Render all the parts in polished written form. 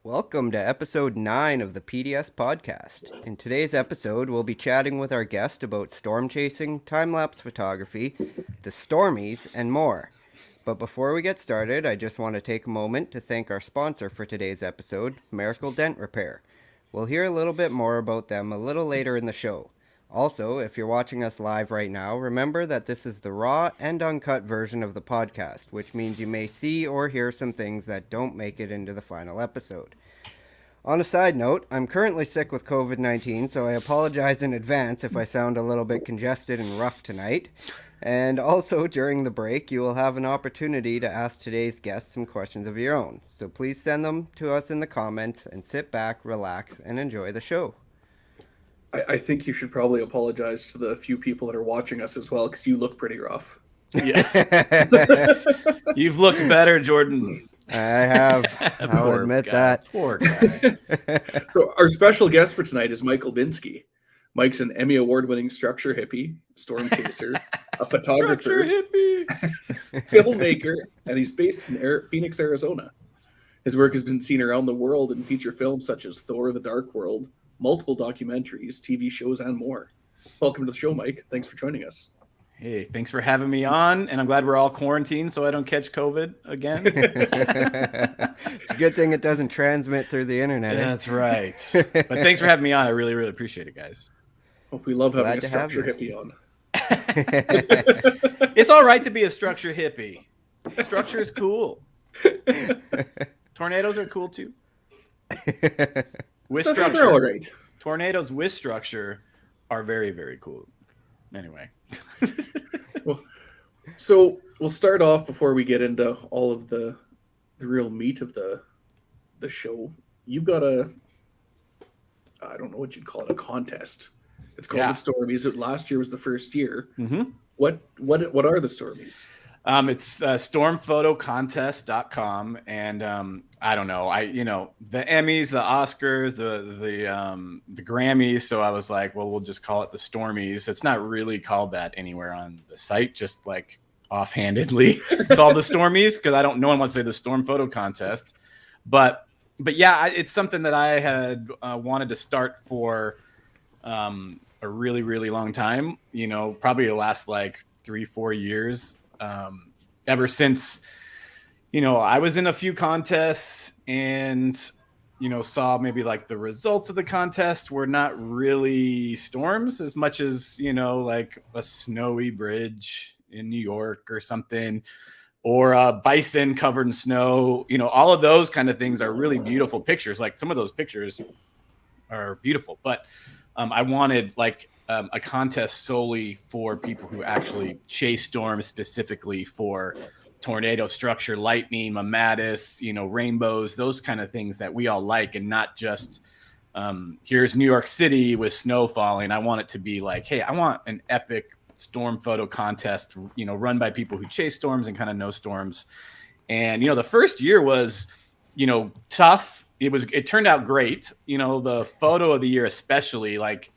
Welcome to episode 9 of the PDS podcast. In today's episode, we'll be chatting with our guest about storm chasing, time-lapse photography, the stormies, and more. But before we get started, I just want to take a moment to thank our sponsor for today's episode, Miracle Dent Repair. We'll hear a little bit more about them a little later in the show. Also, if you're watching us live right now, remember that this is the raw and uncut version of the podcast, which means you may see or hear some things that don't make it into the final episode. On a side note, I'm currently sick with COVID-19, so I apologize in advance if I sound a little bit congested and rough tonight. And also, during the break, you will have an opportunity to ask today's guests some questions of your own. So please send them to us in the comments and sit back, relax, and enjoy the show. I think you should probably apologize to the few people that are watching us as well, because you look pretty rough. Yeah. You've looked better, Jordan. I have. I'll admit that. Poor guy. So our special guest for tonight is Mike Olbinski. Mike's an Emmy Award-winning structure hippie, storm chaser, a photographer, filmmaker, and he's based in Phoenix, Arizona. His work has been seen around the world in feature films such as Thor: The Dark World, multiple documentaries, TV shows, and more. Welcome to the show, Mike. Thanks for joining us. Hey, thanks for having me on, and I'm glad we're all quarantined so I don't catch COVID again. It's a good thing it doesn't transmit through the internet. That's right. But thanks for having me on. I really, really appreciate it, guys. Well, we love having a structure hippie on. It's all right to be a structure hippie. Structure is cool. Tornadoes are cool too. With structure, all right. Tornadoes with structure are very, very cool. Anyway. So we'll start off before we get into all of the real meat of the show. You've got I don't know what you'd call it, a contest. It's called the Stormies. Last year was the first year. Mm-hmm. What are the Stormies? It's stormphotocontest.com, and I don't know. The Emmys, the Oscars, the Grammys. So I was like, well, we'll just call it the Stormies. It's not really called that anywhere on the site, just like offhandedly called the Stormies, because no one wants to say the Storm Photo Contest. But yeah, it's something that I had wanted to start for a really, really long time. Probably the last like 3-4 years. Ever since, I was in a few contests and, saw maybe like the results of the contest were not really storms as much as, like a snowy bridge in New York or something, or a bison covered in snow. All of those kind of things are really beautiful pictures. Like some of those pictures are beautiful, but I wanted like a contest solely for people who actually chase storms, specifically for tornado, structure, lightning, mammatus, rainbows, those kind of things that we all like, and not just here's New York City with snow falling. I want it to be like, hey, I want an epic storm photo contest, run by people who chase storms and kind of know storms. And, the first year was, tough. It turned out great. The photo of the year, especially, like,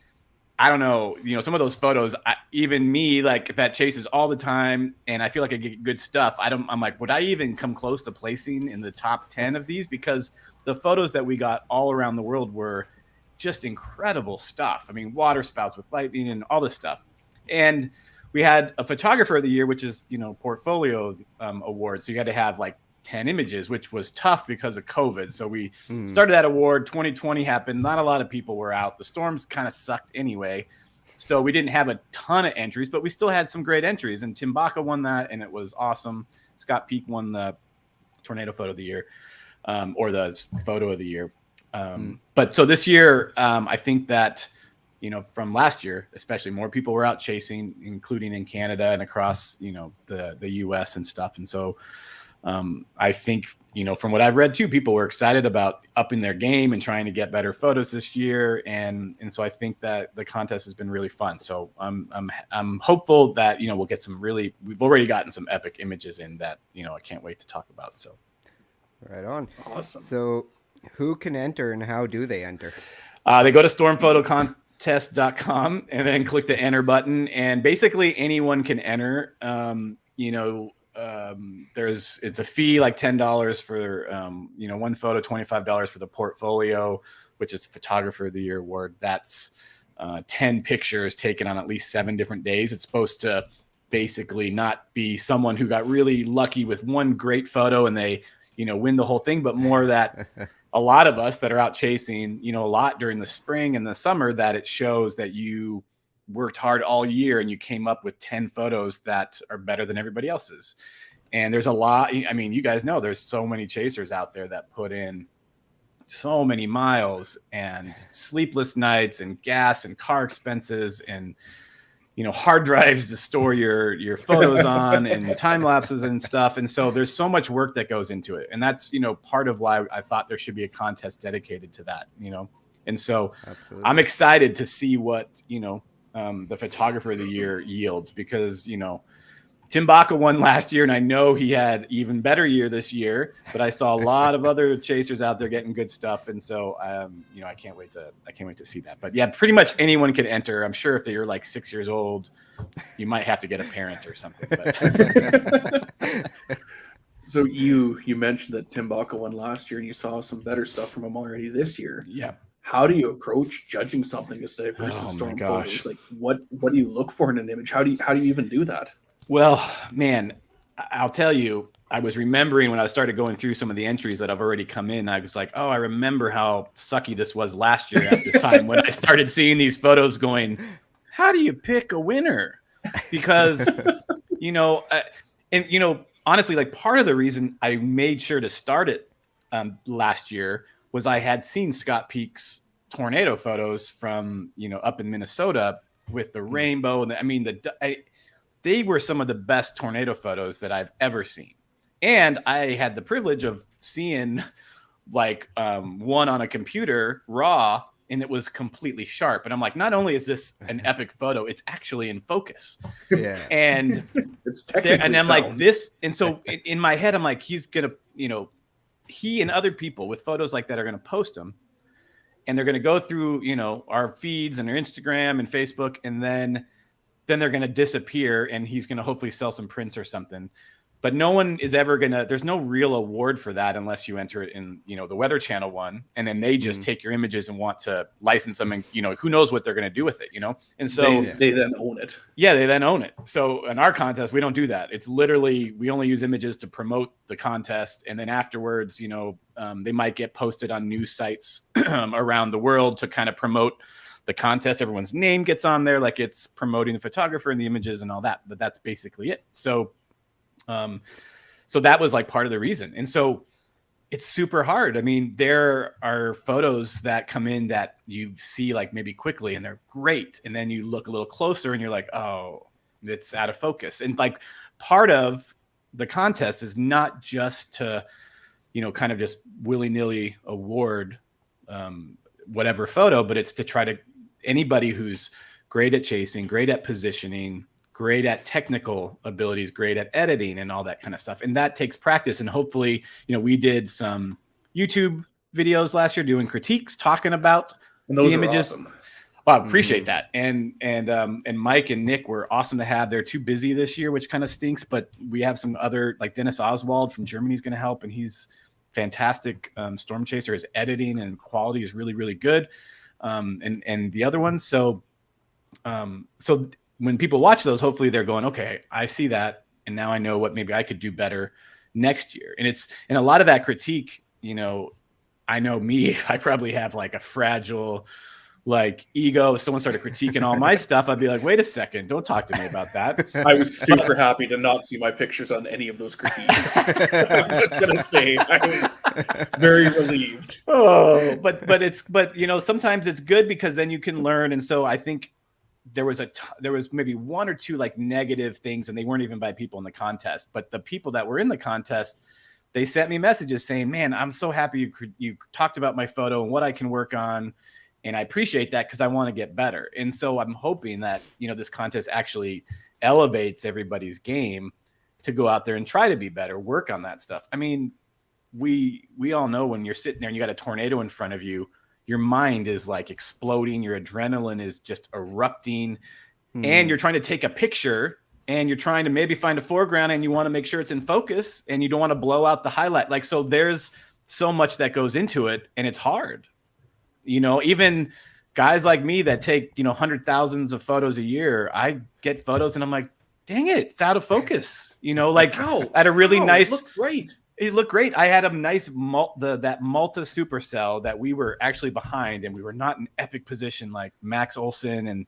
I don't know, some of those photos, even me, like, that chases all the time, and I feel like I get good stuff. I'm like, would I even come close to placing in the top 10 of these? Because the photos that we got all around the world were just incredible stuff. I mean, water spouts with lightning and all this stuff. And we had a photographer of the year, which is, portfolio award. So you had to have like 10 images, which was tough because of COVID. So we started that award. 2020 happened. Not a lot of people were out. The storms kind of sucked anyway. So we didn't have a ton of entries, but we still had some great entries. And Tim Baca won that, and it was awesome. Scott Peak won the tornado photo of the year, or the photo of the year. But so this year, I think that, from last year, especially, more people were out chasing, including in Canada and across, the US and stuff. And so I think, from what I've read too, people were excited about upping their game and trying to get better photos this year. And so I think that the contest has been really fun. So I'm hopeful that, we'll get we've already gotten some epic images in that, I can't wait to talk about. So. Right on. Awesome. So who can enter and how do they enter? They go to stormphotocontest.com and then click the enter button, and basically anyone can enter. it's a fee like $10 for one photo, $25 for the portfolio, which is Photographer of the Year award. That's 10 pictures taken on at least 7 different days. It's supposed to basically not be someone who got really lucky with one great photo and they win the whole thing, but more that a lot of us that are out chasing a lot during the spring and the summer, that it shows that you worked hard all year and you came up with 10 photos that are better than everybody else's. And there's a lot, I mean, you guys know there's so many chasers out there that put in so many miles and sleepless nights and gas and car expenses and hard drives to store your photos on and time lapses and stuff. And so there's so much work that goes into it. And that's, part of why I thought there should be a contest dedicated to that, And so absolutely. I'm excited to see what, the Photographer of the Year yields, because, Tim Baca won last year, and I know he had even better year this year, but I saw a lot of other chasers out there getting good stuff. And so, I can't wait to see that. But yeah, pretty much anyone can enter. I'm sure if you're like 6 years old, you might have to get a parent or something. But. So you mentioned that Tim Baca won last year and you saw some better stuff from him already this year. Yeah. How do you approach judging something as diverse as storm photos? Like what do you look for in an image? How do you even do that? Well, man, I'll tell you, I was remembering when I started going through some of the entries that have already come in, I was like, oh, I remember how sucky this was last year at this time when I started seeing these photos going, how do you pick a winner? Because, honestly, like part of the reason I made sure to start it last year was I had seen Scott Peak's tornado photos from, up in Minnesota with the rainbow. And they were some of the best tornado photos that I've ever seen. And I had the privilege of seeing like one on a computer raw, and it was completely sharp. And I'm like, not only is this an epic photo, it's actually in focus. Yeah. And it's technically and I'm sound. like this. And so in my head, I'm like, he's going to, he and other people with photos like that are going to post them. And they're going to go through, our feeds and our Instagram and Facebook. And then they're going to disappear, and he's going to hopefully sell some prints or something. But no one is ever going to, there's no real award for that unless you enter it in, the Weather Channel one. And then they just take your images and want to license them. And, who knows what they're going to do with it, And so they then own it. Yeah, they then own it. So in our contest, we don't do that. It's literally, we only use images to promote the contest. And then afterwards, they might get posted on news sites around the world to kind of promote the contest. Everyone's name gets on there, like it's promoting the photographer and the images and all that, but that's basically it. So that was like part of the reason. And so it's super hard. I mean, there are photos that come in that you see like maybe quickly and they're great. And then you look a little closer and you're like, oh, it's out of focus. And like part of the contest is not just to, kind of just willy-nilly award whatever photo, but it's to try to anybody who's great at chasing, great at positioning, great at technical abilities, great at editing and all that kind of stuff. And that takes practice. And hopefully, we did some YouTube videos last year doing critiques, talking about and those the images. Awesome. Well, I appreciate that. And Mike and Nick were awesome to have. They're too busy this year, which kind of stinks, but we have some other, like Dennis Oswald from Germany is going to help. And he's fantastic storm chaser. His editing and quality is really, really good. And the other ones. So when people watch those, hopefully they're going, okay, I see that. And now I know what maybe I could do better next year. And a lot of that critique, I know me, I probably have like a fragile, like ego. If someone started critiquing all my stuff, I'd be like, wait a second, don't talk to me about that. I was super happy to not see my pictures on any of those critiques. I'm just going to say I was very relieved. Oh, but sometimes it's good because then you can learn. And so I think there was maybe one or two like negative things, and they weren't even by people in the contest, but the people that were in the contest, they sent me messages saying, man, I'm so happy you talked about my photo and what I can work on. And I appreciate that because I want to get better. And so I'm hoping that, this contest actually elevates everybody's game to go out there and try to be better, work on that stuff. I mean, we all know when you're sitting there and you got a tornado in front of you, your mind is like exploding. Your adrenaline is just erupting and you're trying to take a picture and you're trying to maybe find a foreground and you want to make sure it's in focus and you don't want to blow out the highlight. Like, so there's so much that goes into it, and it's hard. Even guys like me that take, 100,000s of photos a year, I get photos and I'm like, dang it, it's out of focus. At a really nice, it looked great. It looked great. I had a nice that Malta supercell that we were actually behind, and we were not in epic position like Max Olson and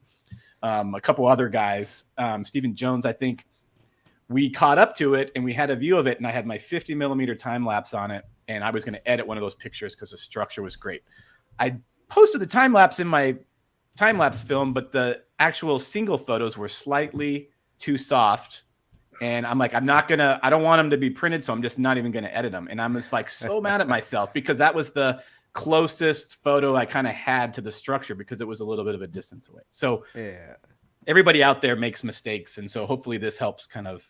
a couple other guys, Stephen Jones, I think. We caught up to it and we had a view of it, and I had my 50 millimeter time lapse on it, and I was going to edit one of those pictures because the structure was great. I posted the time lapse in my time lapse film, but the actual single photos were slightly too soft. And I'm like, I don't want them to be printed, so I'm just not even going to edit them. And I'm just like so mad at myself because that was the closest photo I kind of had to the structure because it was a little bit of a distance away. So everybody out there makes mistakes. And so hopefully this helps kind of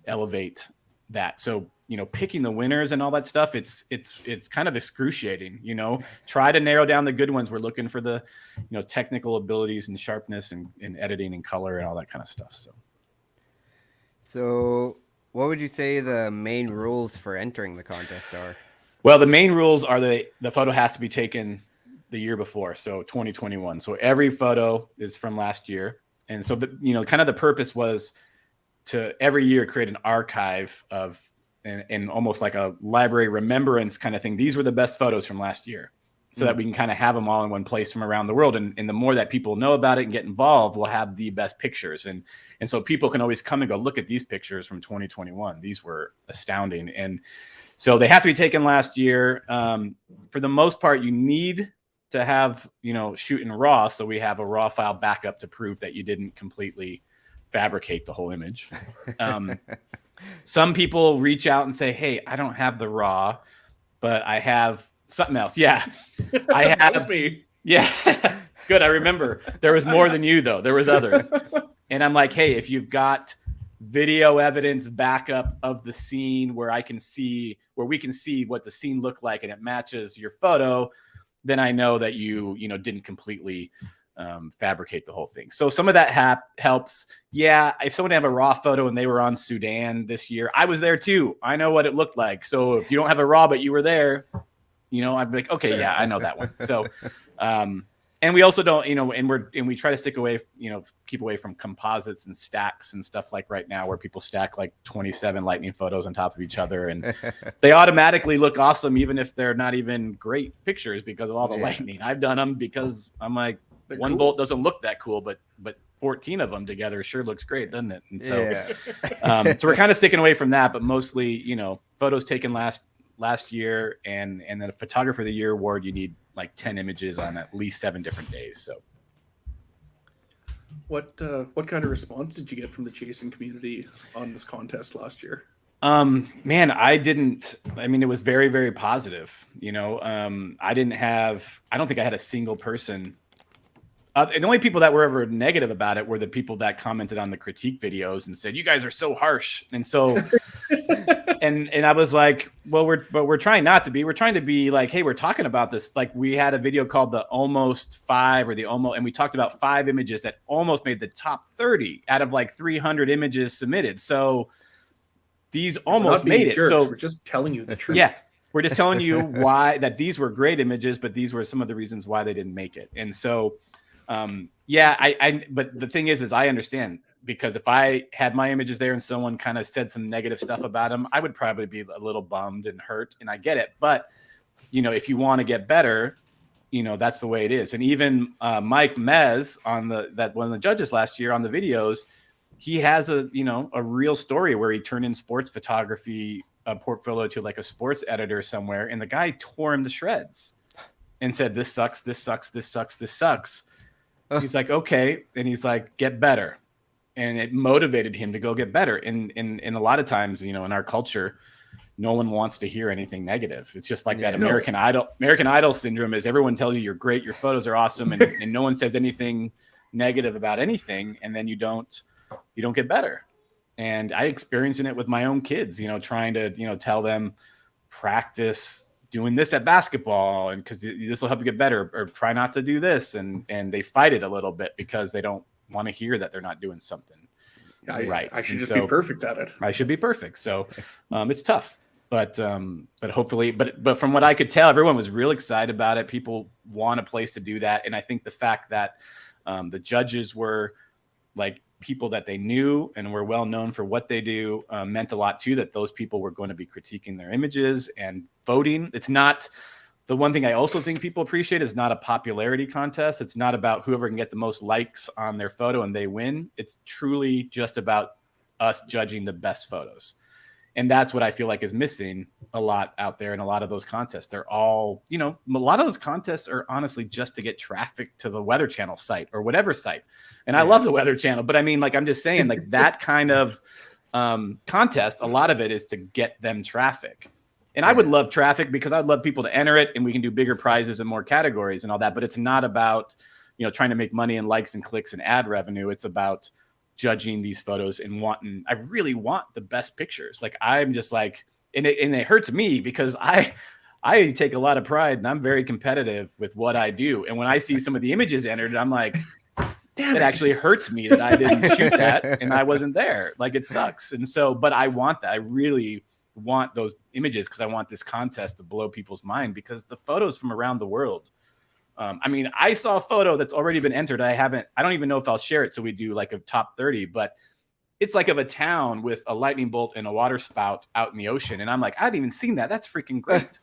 elevate that. So, picking the winners and all that stuff, it's kind of excruciating, try to narrow down the good ones. We're looking for the, technical abilities and sharpness and editing and color and all that kind of stuff. So what would you say the main rules for entering the contest are? Well, the main rules are the photo has to be taken the year before, so 2021. So every photo is from last year. And so, kind of the purpose was to every year create an archive of, and almost like a library remembrance kind of thing. These were the best photos from last year, so that we can kind of have them all in one place from around the world. And the more that people know about it and get involved, we'll have the best pictures. And so people can always come and go, look at these pictures from 2021. These were astounding. And so they have to be taken last year. For the most part, you need to have, shoot in RAW. So we have a RAW file backup to prove that you didn't completely fabricate the whole image. Some people reach out and say, hey, I don't have the RAW, but I have something else. Yeah. I have me. Yeah. Good. I remember there was more than you though. There was others. And I'm like, hey, if you've got video evidence backup of the scene where we can see what the scene looked like and it matches your photo, then I know that you didn't completely fabricate the whole thing. So some of that helps. Yeah. If someone have a RAW photo and they were on Sudan this year, I was there too. I know what it looked like. So if you don't have a RAW, but you were there, I'd be like, okay, yeah, I know that one. So, and we also don't, and we try to stick away, keep away from composites and stacks and stuff like right now where people stack like 27 lightning photos on top of each other. And they automatically look awesome, even if they're not even great pictures because of all the lightning. I've done them because I'm like, one bolt doesn't look that cool, but 14 of them together sure looks great, doesn't it? And so, so we're kind of sticking away from that, but mostly, photos taken last year, and then a photographer of the year award, you need like 10 images on at least 7 different days. So what kind of response did you get from the chasing community on this contest last year? Man, it was very, very positive. I don't think I had a single person. And the only people that were ever negative about it were the people that commented on the critique videos and said, you guys are so harsh. And so, and I was like, well, we're trying not to be. We're trying to be like, hey, we're talking about this. Like we had a video called the Almost 5 or the Almost, and we talked about 5 images that almost made the top 30 out of like 300 images submitted. So these almost made it. Jerks. So we're just telling you the truth. Yeah. We're just telling you why that these were great images, but these were some of the reasons why they didn't make it. And so, but the thing is I understand, because if I had my images there and someone kind of said some negative stuff about them, I would probably be a little bummed and hurt, and I get it. But, if you want to get better, that's the way it is. And even Mike Mez one of the judges last year on the videos, he has a real story where he turned in sports photography portfolio to like a sports editor somewhere, and the guy tore him to shreds and said, this sucks, this sucks, this sucks, this sucks. He's like, okay. And he's like, get better. And it motivated him to go get better. And a lot of times, in our culture, no one wants to hear anything negative. It's just like that American Idol syndrome is everyone tells you you're great, your photos are awesome, and no one says anything negative about anything. And then you don't get better. And I experiencing it with my own kids, trying to, tell them practice doing this at basketball, and because this will help you get better, or try not to do this. And they fight it a little bit because they don't want to hear that they're not doing something. Right. I should And just so be perfect at it. I should be perfect. So it's tough. But hopefully, but from what I could tell, everyone was real excited about it. People want a place to do that. And I think the fact that the judges were like people that they knew and were well known for what they do meant a lot too, that those people were going to be critiquing their images and voting. It's not the one thing I also think people appreciate is not a popularity contest. It's not about whoever can get the most likes on their photo and they win. It's truly just about us judging the best photos. And that's what I feel like is missing a lot out there in a lot of those contests. They're all, a lot of those contests are honestly just to get traffic to the Weather Channel site or whatever site. And I love the Weather Channel, but I mean, like, I'm just saying, like, that kind of contest, a lot of it is to get them traffic. And I would love traffic because I'd love people to enter it and we can do bigger prizes and more categories and all that. But it's not about, trying to make money and likes and clicks and ad revenue. It's about judging these photos and I really want the best pictures. Like, I'm just like, and it hurts me because I take a lot of pride and I'm very competitive with what I do. And when I see some of the images entered, I'm like, damn, it actually hurts me that I didn't shoot that and I wasn't there. Like, it sucks. And so, but I want that. I really want those images because I want this contest to blow people's mind because the photos from around the world. I mean, I saw a photo that's already been entered. I don't even know if I'll share it. So we do like a top 30, but it's like of a town with a lightning bolt and a water spout out in the ocean. And I'm like, I hadn't even seen that. That's freaking great.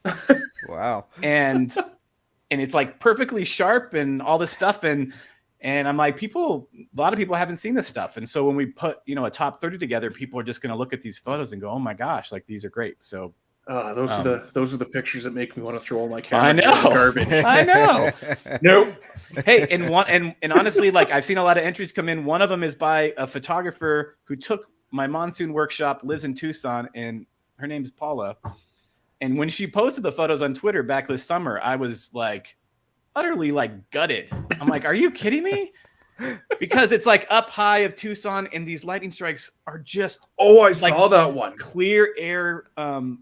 Wow. And it's like perfectly sharp and all this stuff. And I'm like, a lot of people haven't seen this stuff. And so when we put, a top 30 together, people are just going to look at these photos and go, oh my gosh, like these are great. So those are the pictures that make me want to throw all my camera I know. in the garbage. I know. Nope. Hey, and honestly, like, I've seen a lot of entries come in. One of them is by a photographer who took my monsoon workshop, lives in Tucson, and her name's Paula. And when she posted the photos on Twitter back this summer, I was like utterly like gutted. I'm like, are you kidding me? Because it's like up high of Tucson and these lightning strikes are just saw that one. Clear air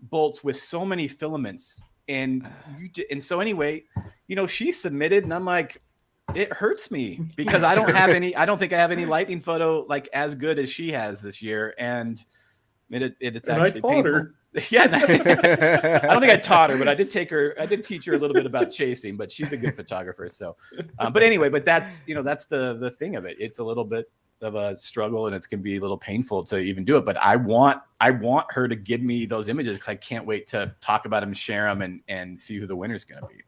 bolts with so many filaments. And so anyway, she submitted and I'm like, it hurts me because I don't think I have any lightning photo like as good as she has this year. And it's actually painful. Yeah, I don't think I taught her, but I did teach her a little bit about chasing, but she's a good photographer. So, but anyway, that's the thing of it. It's a little bit of a struggle and it's going to be a little painful to even do it. But I want her to give me those images because I can't wait to talk about them, share them and see who the winner's going to be.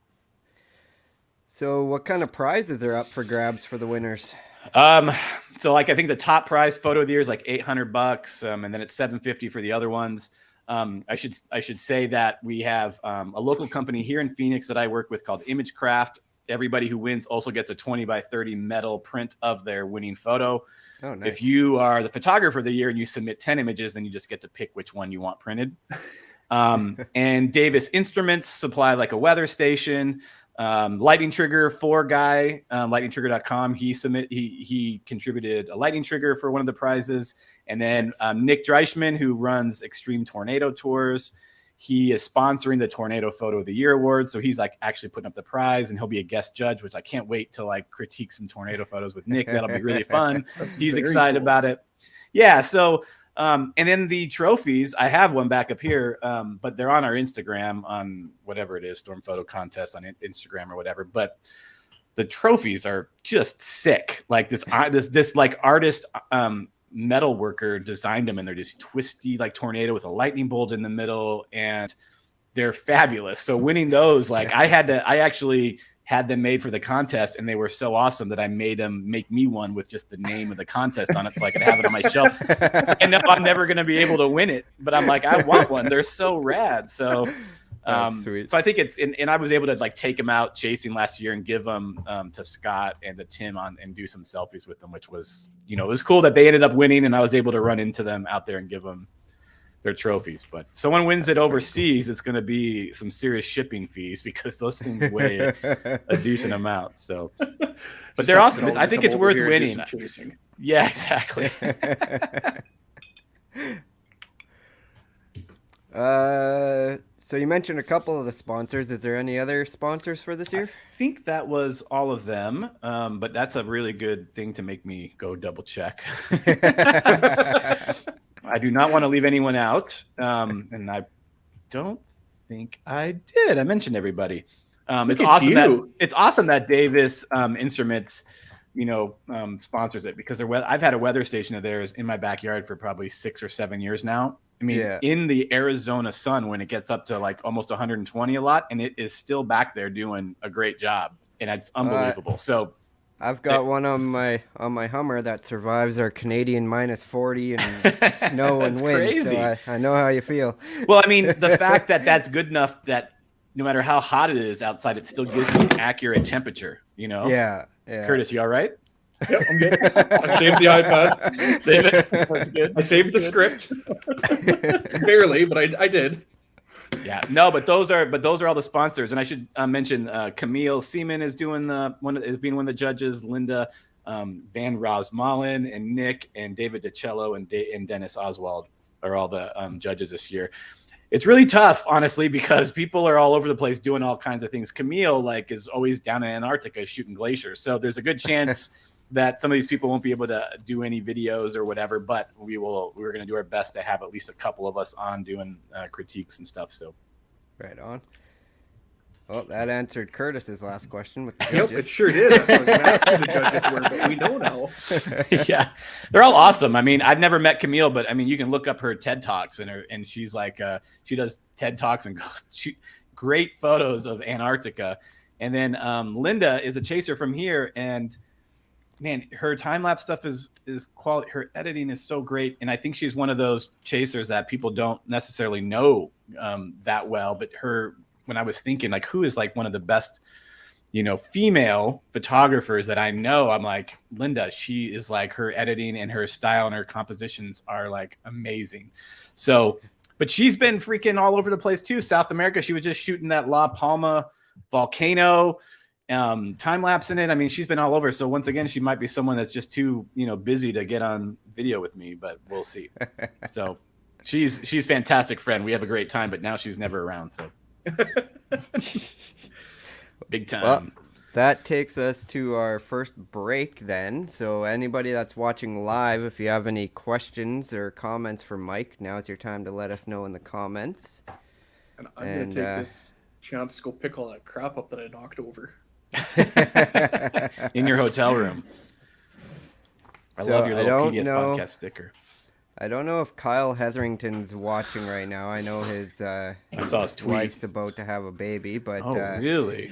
So what kind of prizes are up for grabs for the winners? So like, I think the top prize photo of the year is like $800, and then it's $750 for the other ones. I should say that we have a local company here in Phoenix that I work with called ImageCraft. Everybody who wins also gets a 20 by 30 metal print of their winning photo. Oh, nice. If you are the photographer of the year and you submit 10 images, then you just get to pick which one you want printed. And Davis Instruments supply like a weather station. Lightning Trigger 4 guy, lightningtrigger.com. He contributed a lightning trigger for one of the prizes. And then Nick Dreischman, who runs Extreme Tornado Tours, he is sponsoring the Tornado Photo of the Year award. So he's like actually putting up the prize and he'll be a guest judge, which I can't wait to like critique some tornado photos with Nick. That'll be really fun. He's excited about it. Yeah. So, and then the trophies, I have one back up here, but they're on our Instagram on whatever it is, Storm Photo Contest on Instagram or whatever. But the trophies are just sick. Like this like artist, metal worker designed them and they're just twisty like tornado with a lightning bolt in the middle and they're fabulous. So winning those, like I actually had them made for the contest and they were so awesome that I made them make me one with just the name of the contest on it so I could have it on my shelf. I know I'm never going to be able to win it, but I'm like, I want one. They're so rad. So, sweet. So I think and I was able to like take them out chasing last year and give them to Scott and to Tim and do some selfies with them, which was, it was cool that they ended up winning and I was able to run into them out there and give them their trophies. But someone wins it overseas, it's going to be some serious shipping fees because those things weigh a decent amount. So, but they're awesome. I think it's worth winning. Yeah, exactly. So you mentioned a couple of the sponsors. Is there any other sponsors for this I year? think that was all of them, but that's a really good thing to make me go double check. I do not want to leave anyone out, and I don't think I did. I mentioned everybody. It's awesome that Davis Instruments, sponsors it, because I've had a weather station of theirs in my backyard for probably 6 or 7 years now. I mean, in the Arizona sun, when it gets up to like almost 120 a lot, and it is still back there doing a great job, and it's unbelievable. So I've got one on my Hummer that survives our Canadian -40 and snow and wind. Crazy. So I know how you feel. Well, I mean, the fact that that's good enough that no matter how hot it is outside, it still gives me an accurate temperature. Yeah. Curtis, you all right? Yep, I'm good. I saved the iPad. Save it. That's good. I saved the script. Barely, but I did. Yeah, no, but those are all the sponsors, and I should mention Camille Seaman is being one of the judges. Linda Van Rosmalen and Nick and David DiCello and Dennis Oswald are all the judges this year. It's really tough, honestly, because people are all over the place doing all kinds of things. Camille is always down in Antarctica shooting glaciers, so there's a good chance that some of these people won't be able to do any videos or whatever, but we're going to do our best to have at least a couple of us on doing critiques and stuff. So right on. Well, that answered Curtis's last question with the Yep, judges. it sure did. That's what I was going to ask who the judges were, but we know now. Yeah, they're all awesome. I mean, I've never met Camille, but I mean, you can look up her TED Talks and she's like, she does TED Talks and goes shoot great photos of Antarctica. And then Linda is a chaser from here, and man, her time lapse stuff is quality. Her editing is so great, and I think she's one of those chasers that people don't necessarily know that well. But when I was thinking like, who is like one of the best, female photographers that I know, I'm like, Linda. She is like, her editing and her style and her compositions are like amazing. So, but she's been freaking all over the place too. South America. She was just shooting that La Palma volcano. Time lapse in it. I mean, she's been all over. So once again, she might be someone that's just too, busy to get on video with me, but we'll see. So she's fantastic friend. We have a great time, but now she's never around. So big time. Well, that takes us to our first break then. So anybody that's watching live, if you have any questions or comments for Mike, now's your time to let us know in the comments. And I'm going to take this chance to go pick all that crap up that I knocked over. In your hotel room. I love your little PDS podcast sticker. I don't know if Kyle Hetherington's watching right now. I know his I saw his tweet. wife's about to have a baby, but really?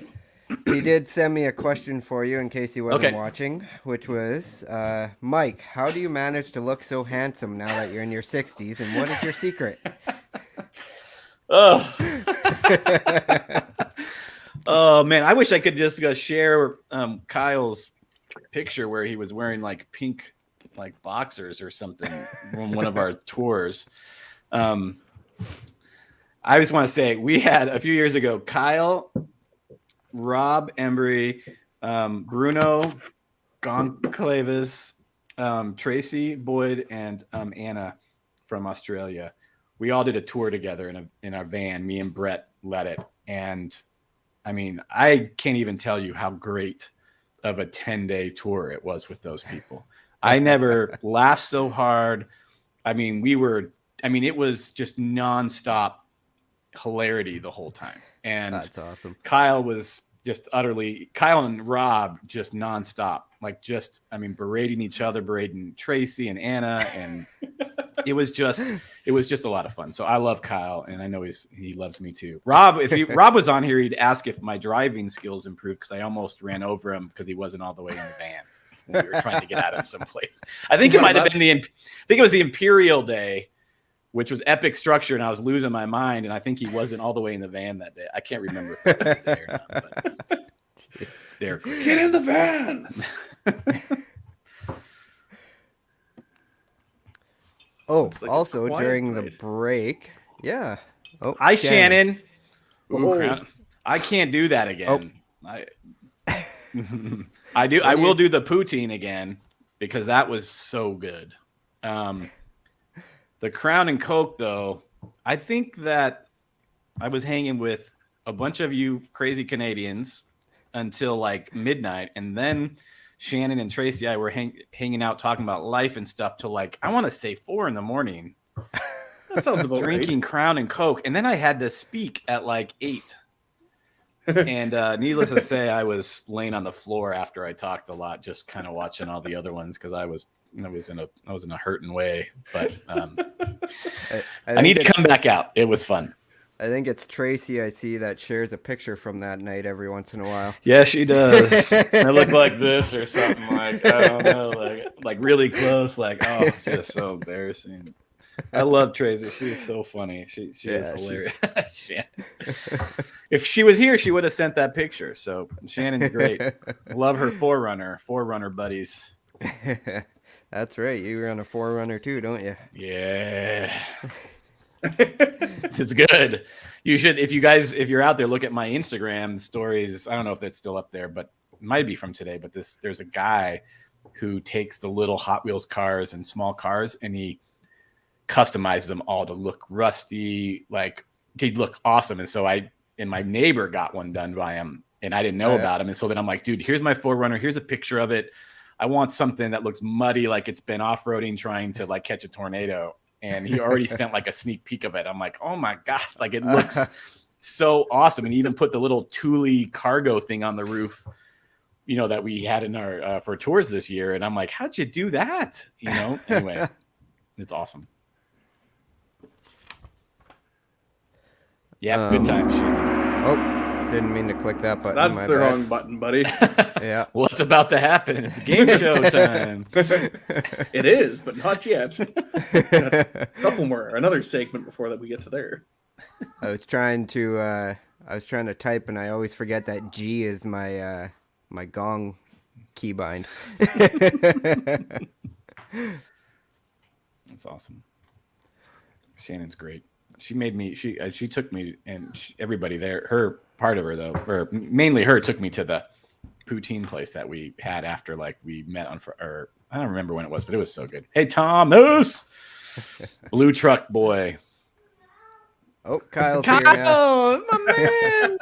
He did send me a question for you in case he wasn't watching, which was, Mike, how do you manage to look so handsome now that you're in your 60s, and what is your secret? Oh. Oh man, I wish I could just go share Kyle's picture where he was wearing like pink like boxers or something on one of our tours. I just want to say we had a few years ago Kyle, Rob Embry, Bruno Goncalves, Tracy Boyd, and Anna from Australia. We all did a tour together in our van. Me and Brett led it, and I mean, I can't even tell you how great of a 10-day tour it was with those people. I never laughed so hard. I mean, it was just nonstop hilarity the whole time. And that's awesome. Kyle and Rob just nonstop, berating each other, berating Tracy and Anna, and it was just a lot of fun. So I love Kyle, and I know he loves me too. Rob, Rob was on here, he'd ask if my driving skills improved because I almost ran over him because he wasn't all the way in the van when we were trying to get out of someplace. I think it might have been it was the Imperial Day, which was epic structure, and I was losing my mind, and I think he wasn't all the way in the van that day. I can't remember if it was the day or not, but they're great. Get in the van. Oh, also during the break, yeah. Oh, hi, Shannon. Ooh, I can't do that again. Oh. I will do the poutine again because that was so good. The Crown and Coke, though, I think that I was hanging with a bunch of you crazy Canadians until like midnight, and then Shannon and Tracy, I were hanging out talking about life and stuff till like I want to say 4 a.m. That sounds about drinking right. Crown and Coke, and then I had to speak at like 8. And needless to say, I was laying on the floor after I talked a lot, just kind of watching all the other ones because I was in a hurting way. But I need to come back out. It was fun. I think it's Tracy I see that shares a picture from that night every once in a while. Yeah, she does. I look like this or something, like I don't know, like really close. Like, oh, it's just so embarrassing. I love Tracy. She's so funny. She is hilarious. If she was here, she would have sent that picture. So Shannon's great. Love her Forerunner buddies. That's right. You run a Forerunner too, don't you? Yeah. It's good. You should, if you're out there, look at my Instagram stories. I don't know if that's still up there, but it might be from today. But there's a guy who takes the little Hot Wheels cars and small cars, and he customizes them all to look rusty, like they look awesome. And so my neighbor got one done by him, and I didn't know about him. And so then I'm like, dude, here's my Forerunner. Here's a picture of it. I want something that looks muddy, like it's been off-roading, trying to like catch a tornado. And he already sent like a sneak peek of it. I'm like, oh my God, like it looks so awesome. And he even put the little Thule cargo thing on the roof, that we had in our for tours this year. And I'm like, how'd you do that? Anyway, it's awesome. Yeah, good times. Oh, didn't mean to click that button. That's the wrong button, buddy. Yeah. What's about to happen? It's game show time. It is, but not yet. A couple more, another segment before that we get to there. I was trying to type, and I always forget that G is my my gong keybind. That's awesome. Shannon's great. She made me. She took me, and everybody there. Her part of her though, or mainly her, took me to the poutine place that we had after like we met on. Or I don't remember when it was, but it was so good. Hey Thomas, Blue Truck Boy. Oh, Kyle's here now. My man.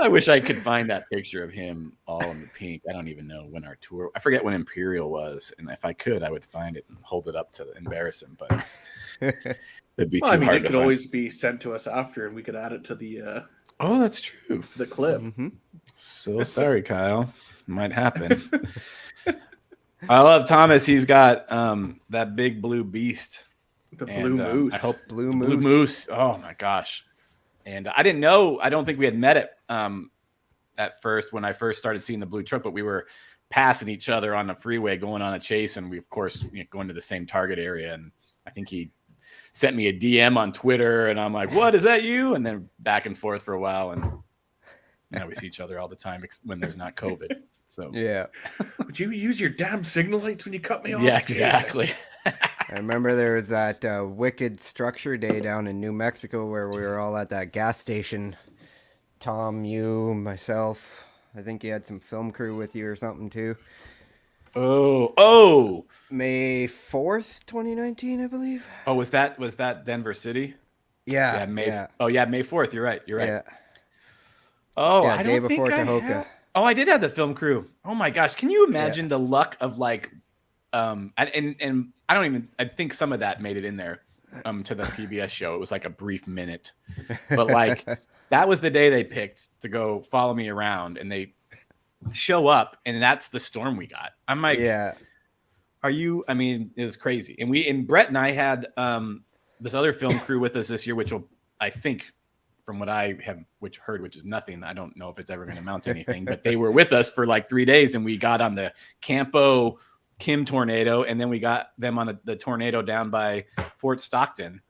I wish I could find that picture of him all in the pink. I don't even know when our tour. I forget when Imperial was, and if I could, I would find it and hold it up to embarrass him. But it'd be too hard. It could always be sent to us after, and we could add it to the. Oh, that's true. The clip. Mm-hmm. So sorry, Kyle. Might happen. I love Thomas. He's got that big blue beast. The blue moose. I hope Blue moose. Oh my gosh. And I didn't know. I don't think we had met it at first when I first started seeing the blue truck, but we were passing each other on the freeway going on a chase, and we of course going to the same target area. And I think he sent me a DM on Twitter, and I'm like, "What, is that you?" And then back and forth for a while, and now we see each other all the time when there's not COVID. So yeah. Would you use your damn signal lights when you cut me off? Yeah, exactly. I remember there was that wicked structure day down in New Mexico where we were all at that gas station. Tom, you, myself. I think you had some film crew with you or something too. Oh! May 4th, 2019, I believe. Oh, was that Denver City? Yeah. Oh yeah, May 4th. You're right. Yeah. Oh, yeah, I day don't before think Tahoka. Oh, I did have the film crew. Oh my gosh, can you imagine the luck of like, and I don't even. I think some of that made it in there, to the PBS show. It was like a brief minute, but like that was the day they picked to go follow me around, and they show up, and that's the storm we got. I'm like, yeah. Are you? I mean, it was crazy, and Brett and I had this other film crew with us this year, which will, I think, from what I have heard, which is nothing. I don't know if it's ever going to amount to anything, but they were with us for like 3 days, and we got on the Campo Kim tornado, and then we got them on the tornado down by Fort Stockton,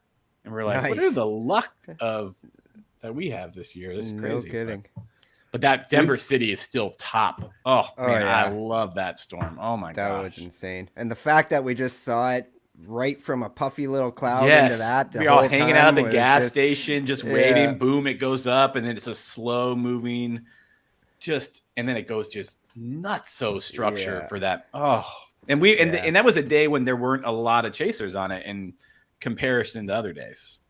and we're like, what are the luck that we have this year? This is crazy. No kidding. But that Denver City is still top. Oh man, yeah. I love that storm. Oh my gosh, that was insane. And the fact that we just saw it right from a puffy little cloud into that. We're all hanging out at the gas station, just waiting. Boom, it goes up, and then it's a slow moving, and then it goes just nuts. So structure for that. Oh. And and that was a day when there weren't a lot of chasers on it in comparison to other days.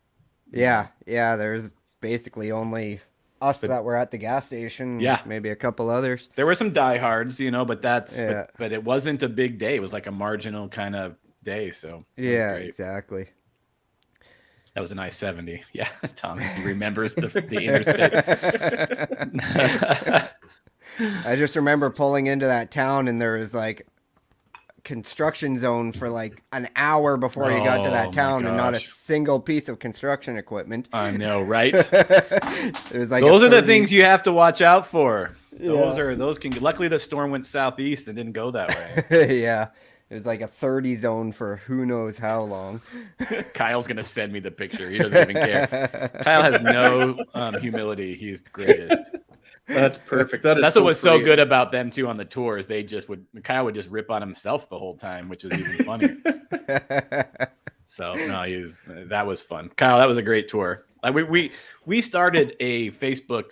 Yeah, yeah. There's basically only us But that were at the gas station. yeah, Maybe a couple others. there were some diehards, but Yeah, but it wasn't a big day. It was like a marginal kind of day, so it was yeah, great. exactly. That was a nice 70. Yeah, Thomas, he remembers the interstate. I just remember pulling into that town, and there was like construction zone for like an hour before you got to that Oh my town, and not a gosh. single piece of construction equipment. I know, right? It was like Those a are the 30 things you have to watch out for. Yeah. Those can. Luckily, the storm went southeast and didn't go that way. Yeah, it was like a 30 zone for who knows how long. Kyle's gonna send me the picture. He doesn't even care. Kyle has no humility. He's the greatest. That's perfect. That's What so was so freeing. good about them too on the tours. Kyle would just rip on himself the whole time, which was even funnier. So no, that was fun. Kyle, that was a great tour. Like we started a Facebook,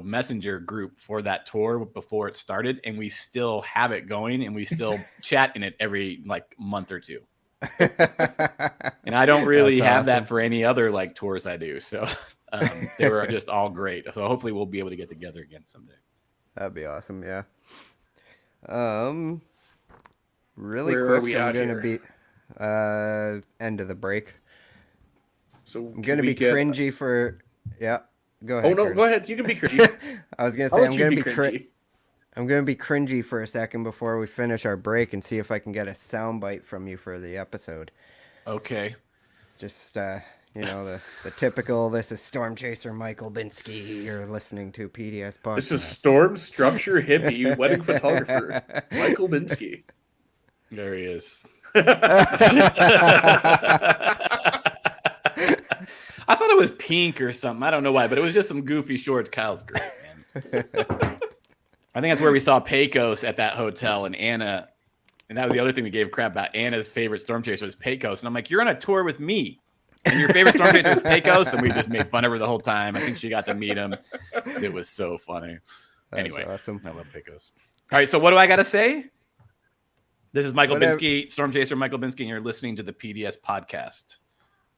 messenger group for that tour before it started, and we still have it going, and we still chat in it every like month or two. And I don't really That's have awesome. that for any other like tours I do. So they were just all great. So hopefully we'll be able to get together again someday. That'd be awesome, yeah. Really Where are quick, we I'm at gonna here? be end of the break. So I'm gonna be cringy for yeah. Go ahead. Oh no, Curtis. go ahead. You can be cringy. I was gonna I'll say let I'm you gonna be be cringy. I'm gonna be cringy for a second before we finish our break and see if I can get a soundbite from you for the episode. Okay. Just the typical. This is Storm Chaser Mike Olbinski. You're listening to PDS podcast. This is Storm Structure Hippie Wedding Photographer Mike Olbinski. There he is. I thought it was pink or something. I don't know why, but it was just some goofy shorts. Kyle's great, man. I think that's where we saw Pecos at that hotel, and Anna, and that was the other thing we gave crap about. Anna's favorite storm chaser was Pecos, and I'm like, you're on a tour with me, and your favorite storm chaser is Pecos, and we just made fun of her the whole time. I think she got to meet him. It was so funny. That's Anyway, awesome. I love Pecos. All right, so what do I got to say? This is Michael Whatever. Binsky, Storm Chaser Michael Binsky, and you're listening to the PDS podcast.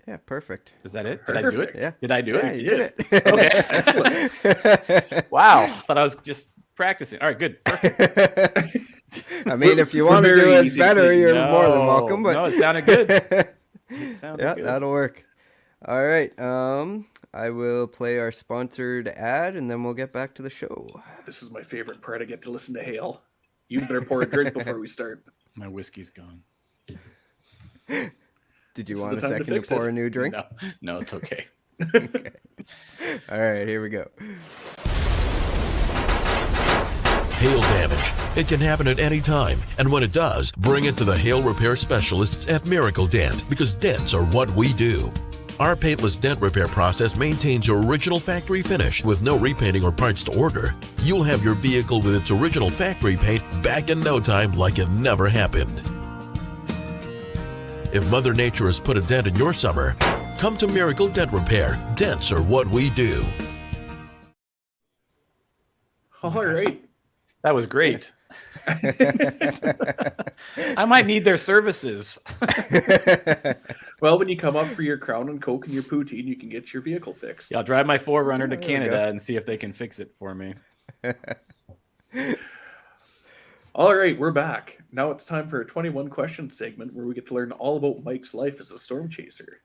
Yeah, perfect. Is that it? Did I do it? Yeah. Did I do Yeah, it? you did it. Okay. Excellent. Wow. I thought I was just practicing. All right, good. Perfect. I mean, if you We're want to do very it easy better, to- you're more than welcome. But No, it sounded good. It sounded yeah, good. that'll work. All right. I will play our sponsored ad, and then we'll get back to the show. This is my favorite part. I get to listen to Hale. You better pour a drink before we start. My whiskey's gone. Did you This is want the a time to second to fix pour it. a new drink? No, it's okay. All right, here we go. Hail damage. It can happen at any time, and when it does, bring it to the hail repair specialists at Miracle Dent, because dents are what we do. Our paintless dent repair process maintains your original factory finish with no repainting or parts to order. You'll have your vehicle with its original factory paint back in no time like it never happened. If Mother Nature has put a dent in your summer, come to Miracle Dent Repair. Dents are what we do. All right. That was great. I might need their services. Well, when you come up for your Crown and Coke and your poutine, you can get your vehicle fixed. Yeah, I'll drive my 4Runner to There we Canada go. and see if they can fix it for me. All right, we're back. Now it's time for a 21 question segment where we get to learn all about Mike's life as a storm chaser.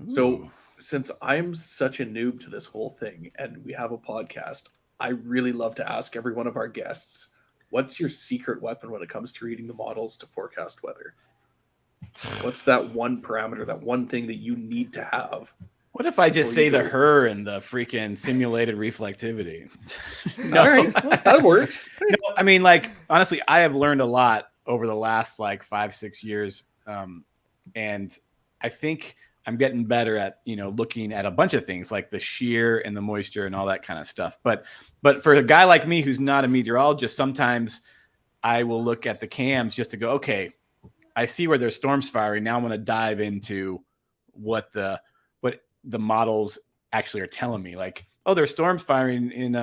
So, Ooh. since I'm such a noob to this whole thing and we have a podcast, I really love to ask every one of our guests, what's your secret weapon when it comes to reading the models to forecast weather? What's that one parameter, that one thing that you need to have? What if I just Before say you the go. her and the freaking simulated reflectivity? All right, well, that works. No, I mean, like, honestly, I have learned a lot over the last like 5-6 years. And I think I'm getting better at, looking at a bunch of things like the shear and the moisture and all that kind of stuff. But for a guy like me, who's not a meteorologist, sometimes I will look at the cams just to go, okay, I see where there's storms firing. Now I'm going to dive into what the models actually are telling me. Like, oh, there's storms firing in,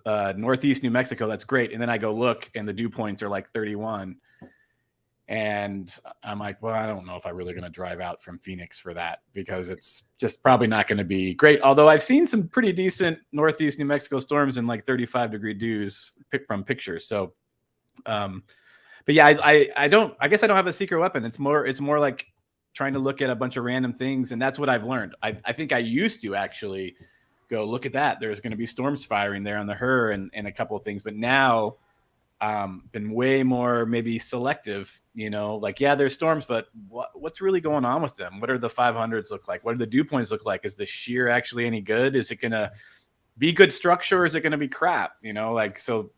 northeast New Mexico. That's great. And then I go look and the dew points are like 31. And I'm like, well, I don't know if I'm really going to drive out from Phoenix for that, because it's just probably not going to be great. Although I've seen some pretty decent Northeast New Mexico storms in like 35-degree dews from pictures. So, but yeah, I guess I don't have a secret weapon. It's more like trying to look at a bunch of random things. And that's what I've learned. I think I used to actually go, look at that. There's going to be storms firing there on the Her and a couple of things. But now, been way more maybe selective, like, yeah, there's storms, but what's really going on with them? What are the 500s look like? What do the dew points look like? Is the shear actually any good? Is it going to be good structure? Or is it going to be crap? So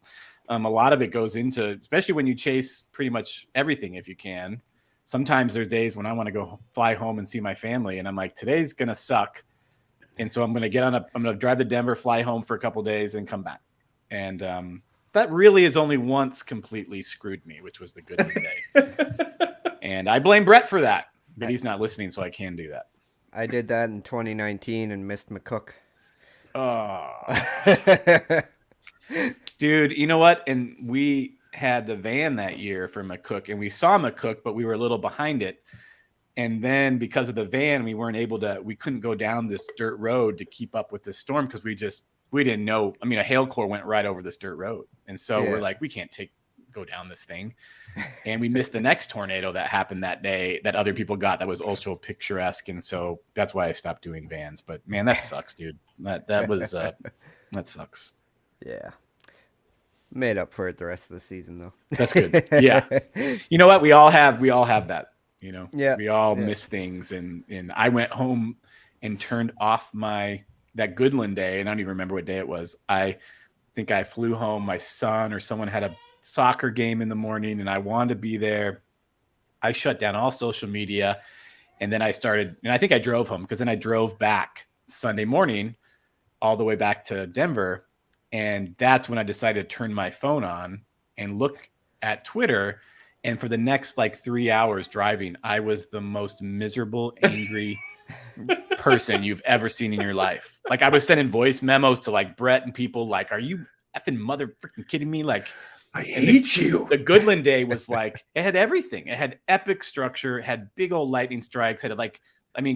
a lot of it goes into, especially when you chase pretty much everything, if you can. Sometimes there's days when I want to go fly home and see my family, and I'm like, today's going to suck. And so I'm going to drive to Denver, fly home for a couple of days and come back. And, that really has only once completely screwed me, which was the Goodman day. And I blame Brett for that, but he's not listening, so I can do that. I did that in 2019 and missed McCook. Oh. Dude, you know what? And we had the van that year for McCook, and we saw McCook, but we were a little behind it. And then because of the van, we couldn't go down this dirt road to keep up with this storm, because we didn't know. I mean, a hail core went right over this dirt road. And so we're like, we can't go down this thing. And we missed the next tornado that happened that day that other people got that was also picturesque. And so that's why I stopped doing vans. But man, that sucks, dude. That sucks. Yeah. Made up for it the rest of the season, though. That's good. Yeah. You know what? We all have that, Yeah. We all miss things. And I went home and turned off that Goodland day, and I don't even remember what day it was. I think I flew home. My son or someone had a soccer game in the morning, and I wanted to be there. I shut down all social media, and then I think I drove home, because then I drove back Sunday morning all the way back to Denver, and that's when I decided to turn my phone on and look at Twitter. And for the next 3 hours driving, I was the most miserable, angry person you've ever seen in your life. I was sending voice memos to Brett and people are you effing mother freaking kidding me? I hate you. The Goodland day was it had everything. It had epic structure, it had big old lightning strikes, had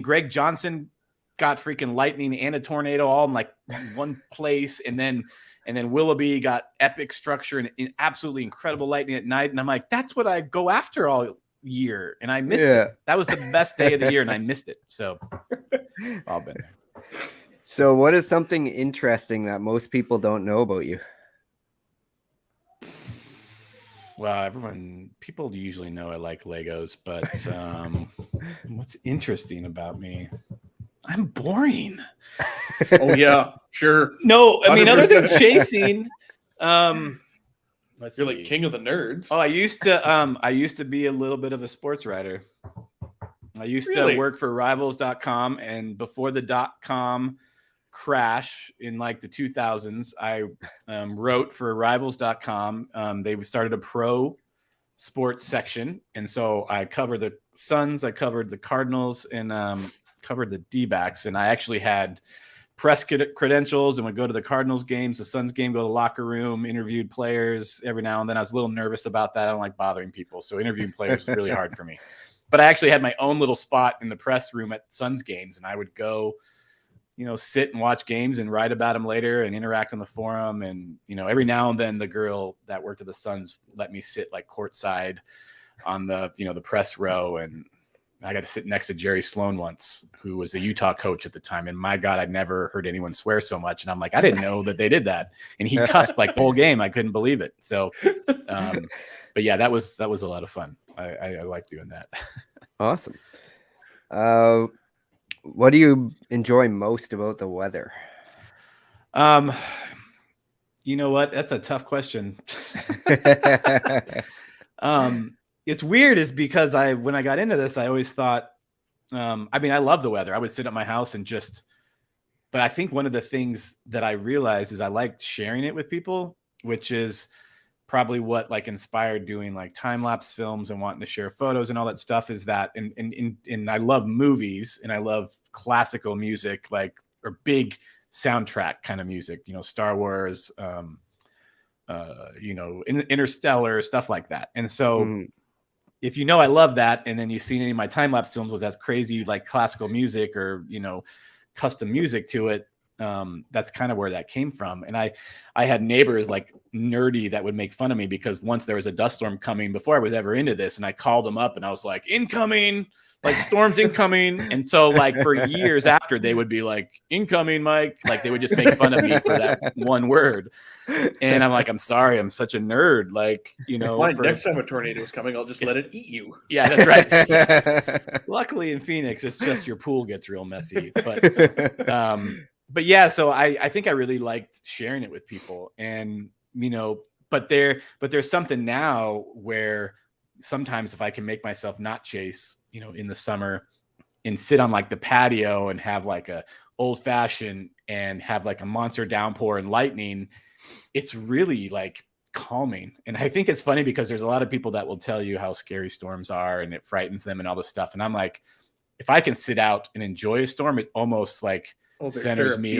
Greg Johnson got freaking lightning and a tornado all in one place, and then Willoughby got epic structure and absolutely incredible lightning at night. And I'm like, that's what I go after all year, and I missed it. That was the best day of the year, and I missed it. So all been there. So what is something interesting that most people don't know about you? Well, people usually know I like Legos, but what's interesting about me? I'm boring. Oh yeah, sure. No, I mean, 100%. other than chasing, You're like king of the nerds. Oh, I used to be a little bit of a sports writer. I used to work for Rivals.com, and before the .com crash in the 2000s, I wrote for Rivals.com. They started a pro sports section, and so I covered the Suns, I covered the Cardinals, and covered the D-backs, and I actually had press credentials and would go to the Cardinals games, the Suns game, go to the locker room, interviewed players every now and then. I was a little nervous about that. I don't like bothering people, so interviewing players was really hard for me. But I actually had my own little spot in the press room at Suns games, and I would go, sit and watch games and write about them later and interact on the forum. And, every now and then the girl that worked at the Suns let me sit courtside on the, the press row, and I got to sit next to Jerry Sloan once, who was a Utah coach at the time. And my God, I'd never heard anyone swear so much. And I'm like, I didn't know that they did that. And he cussed the whole game. I couldn't believe it. So, but yeah, that was a lot of fun. I like doing that. Awesome. What do you enjoy most about the weather? You know what? That's a tough question. It's weird is because when I got into this, I always thought, I love the weather. I would sit at my house and but I think one of the things that I realized is I like sharing it with people, which is probably what inspired doing time-lapse films and wanting to share photos and all that stuff, is that, and I love movies and I love classical music, or big soundtrack kind of music, Star Wars, Interstellar, stuff like that. And so if you know I love that, and then you've seen any of my time lapse films with that crazy like classical music or custom music to it, that's kind of where that came from. And I had neighbors like nerdy that would make fun of me because once there was a dust storm coming before I was ever into this, and I called them up and I was like, incoming, like storms incoming. And so like for years after, they would be like, incoming, Mike. Like they would just make fun of me for that one word. And I'm like, I'm sorry, I'm such a nerd. Like, next time a tornado is coming, I'll just let it eat you. Yeah, that's right. Luckily in Phoenix, it's just your pool gets real messy. But yeah, so I think I really liked sharing it with people. And, but there's something now where sometimes if I can make myself not chase, in the summer and sit on like the patio and have like a old fashioned and have like a monster downpour and lightning, it's really like calming. And I think it's funny because there's a lot of people that will tell you how scary storms are and it frightens them and all this stuff. And I'm like, if I can sit out and enjoy a storm, it almost like centers me.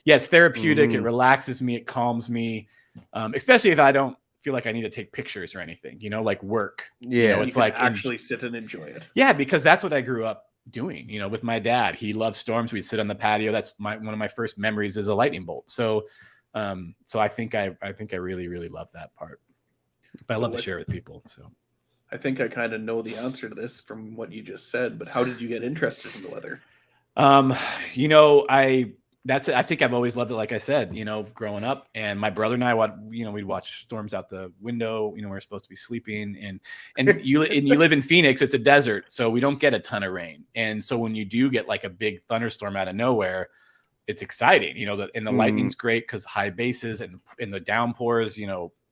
Yeah, it's therapeutic. It relaxes me. It calms me. Especially if I don't feel like I need to take pictures or anything, like work. Yeah. It's like actually sit and enjoy it. Yeah, because that's what I grew up doing, with my dad. He loved storms. We'd sit on the patio. That's one of my first memories is a lightning bolt. So I think I really, really love that part. But I love to share it with people. So I think I kind of know the answer to this from what you just said, but how did you get interested in the weather? I think I've always loved it. Like I said, growing up, and my brother and I we'd watch storms out the window, we're supposed to be sleeping, and you live in Phoenix, it's a desert. So we don't get a ton of rain. And so when you do get like a big thunderstorm out of nowhere, it's exciting, and the lightning's great because high bases and the downpours,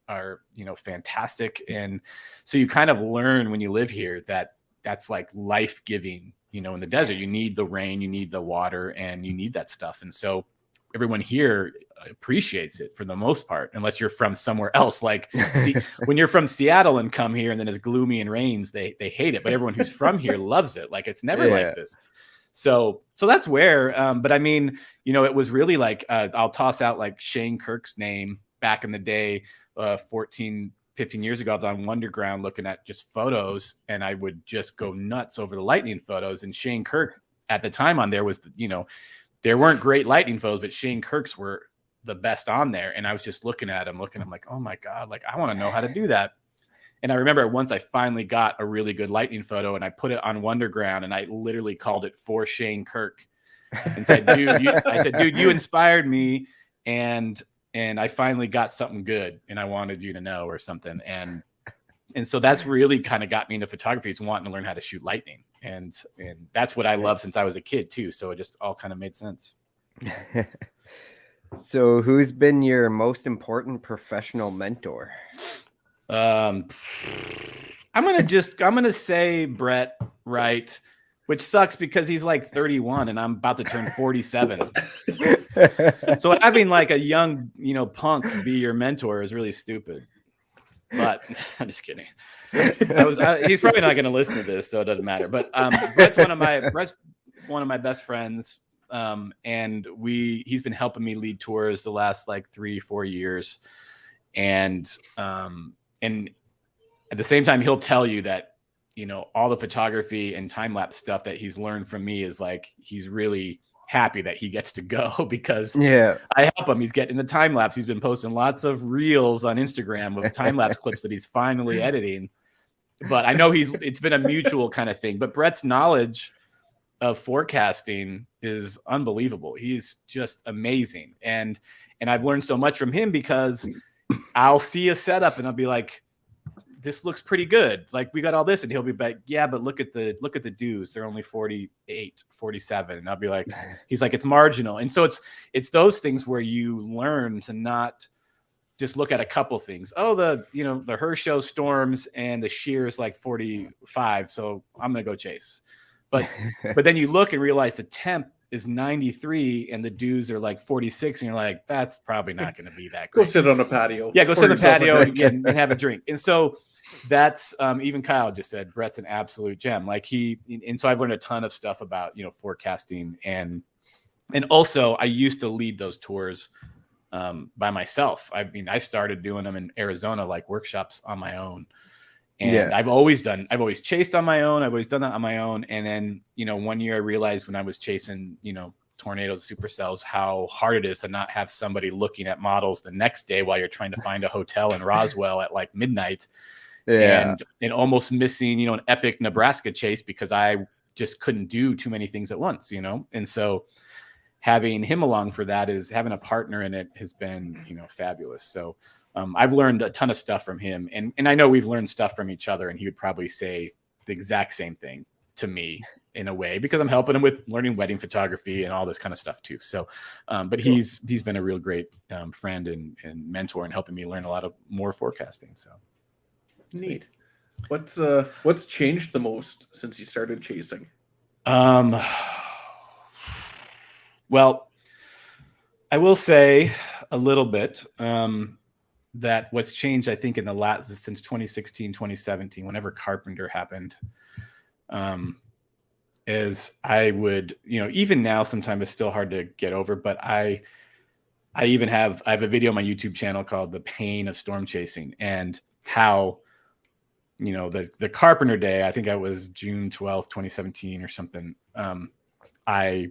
are, fantastic. And so you kind of learn when you live here that that's like life-giving. In the desert, you need the rain, you need the water, and you need that stuff. And so everyone here appreciates it for the most part, unless you're from somewhere else. Like when you're from Seattle and come here and then it's gloomy and rains, they hate it. But everyone who's from here loves it. Like it's never like this. So that's where, but I mean, it was really like, I'll toss out like Shane Kirk's name back in the day, 15 years ago. I was on Wonderground looking at just photos, and I would just go nuts over the lightning photos. And Shane Kirk at the time on there was, there weren't great lightning photos, but Shane Kirk's were the best on there. And I was just looking at him like, oh my God, like I want to know how to do that. And I remember once I finally got a really good lightning photo and I put it on Wonderground and I literally called it For Shane Kirk and said, dude, you inspired me. And I finally got something good and I wanted you to know or something. And so that's really kind of got me into photography. It's wanting to learn how to shoot lightning. And that's what I love since I was a kid too. So it just all kind of made sense. So who's been your most important professional mentor? I'm going to say Brett Wright, which sucks because he's like 31 and I'm about to turn 47. So having like a young, punk be your mentor is really stupid. But I'm just kidding. He's probably not going to listen to this, so it doesn't matter. But Brett's one of my best friends, and he's been helping me lead tours the last like 3-4 years, and at the same time he'll tell you that all the photography and time lapse stuff that he's learned from me is like he's really happy that he gets to go because I help him. He's getting the time lapse. He's been posting lots of reels on Instagram of time lapse clips that he's finally editing. But I know it's been a mutual kind of thing. But Brett's knowledge of forecasting is unbelievable. He's just amazing. And I've learned so much from him because I'll see a setup and I'll be like, this looks pretty good. Like we got all this, and he'll be like, yeah, but look at the dews. They're only 48, 47. And I'll be like, he's like, it's marginal. And so it's those things where you learn to not just look at a couple things. Oh, the Hershow storms and the shear is like 45. So I'm going to go chase. But then you look and realize the temp is 93 and the dews are like 46. And you're like, that's probably not going to be that great. Go sit on a patio. Yeah. Go sit on the patio and have a drink. And so that's even Kyle just said Brett's an absolute gem. Like and so I've learned a ton of stuff about, forecasting and also I used to lead those tours by myself. I mean, I started doing them in Arizona, like workshops on my own. And I've always chased on my own. I've always done that on my own. And then, one year I realized when I was chasing, tornadoes, supercells, how hard it is to not have somebody looking at models the next day while you're trying to find a hotel in Roswell at like midnight. And almost missing, an epic Nebraska chase because I just couldn't do too many things at once, And so having him along for that, is having a partner in it, has been, fabulous. So I've learned a ton of stuff from him, and I know we've learned stuff from each other, and he would probably say the exact same thing to me in a way, because I'm helping him with learning wedding photography and all this kind of stuff too. So, but he's been a real great friend and mentor, and helping me learn a lot of more forecasting. So neat. What's changed the most since you started chasing? Well, I will say a little bit that what's changed, I think, in the last, since 2016, 2017, whenever Carpenter happened, is I would, even now sometimes it's still hard to get over, but I have a video on my YouTube channel called The Pain of Storm Chasing, and how, the Carpenter day, I think I was June 12th, 2017 or something. I,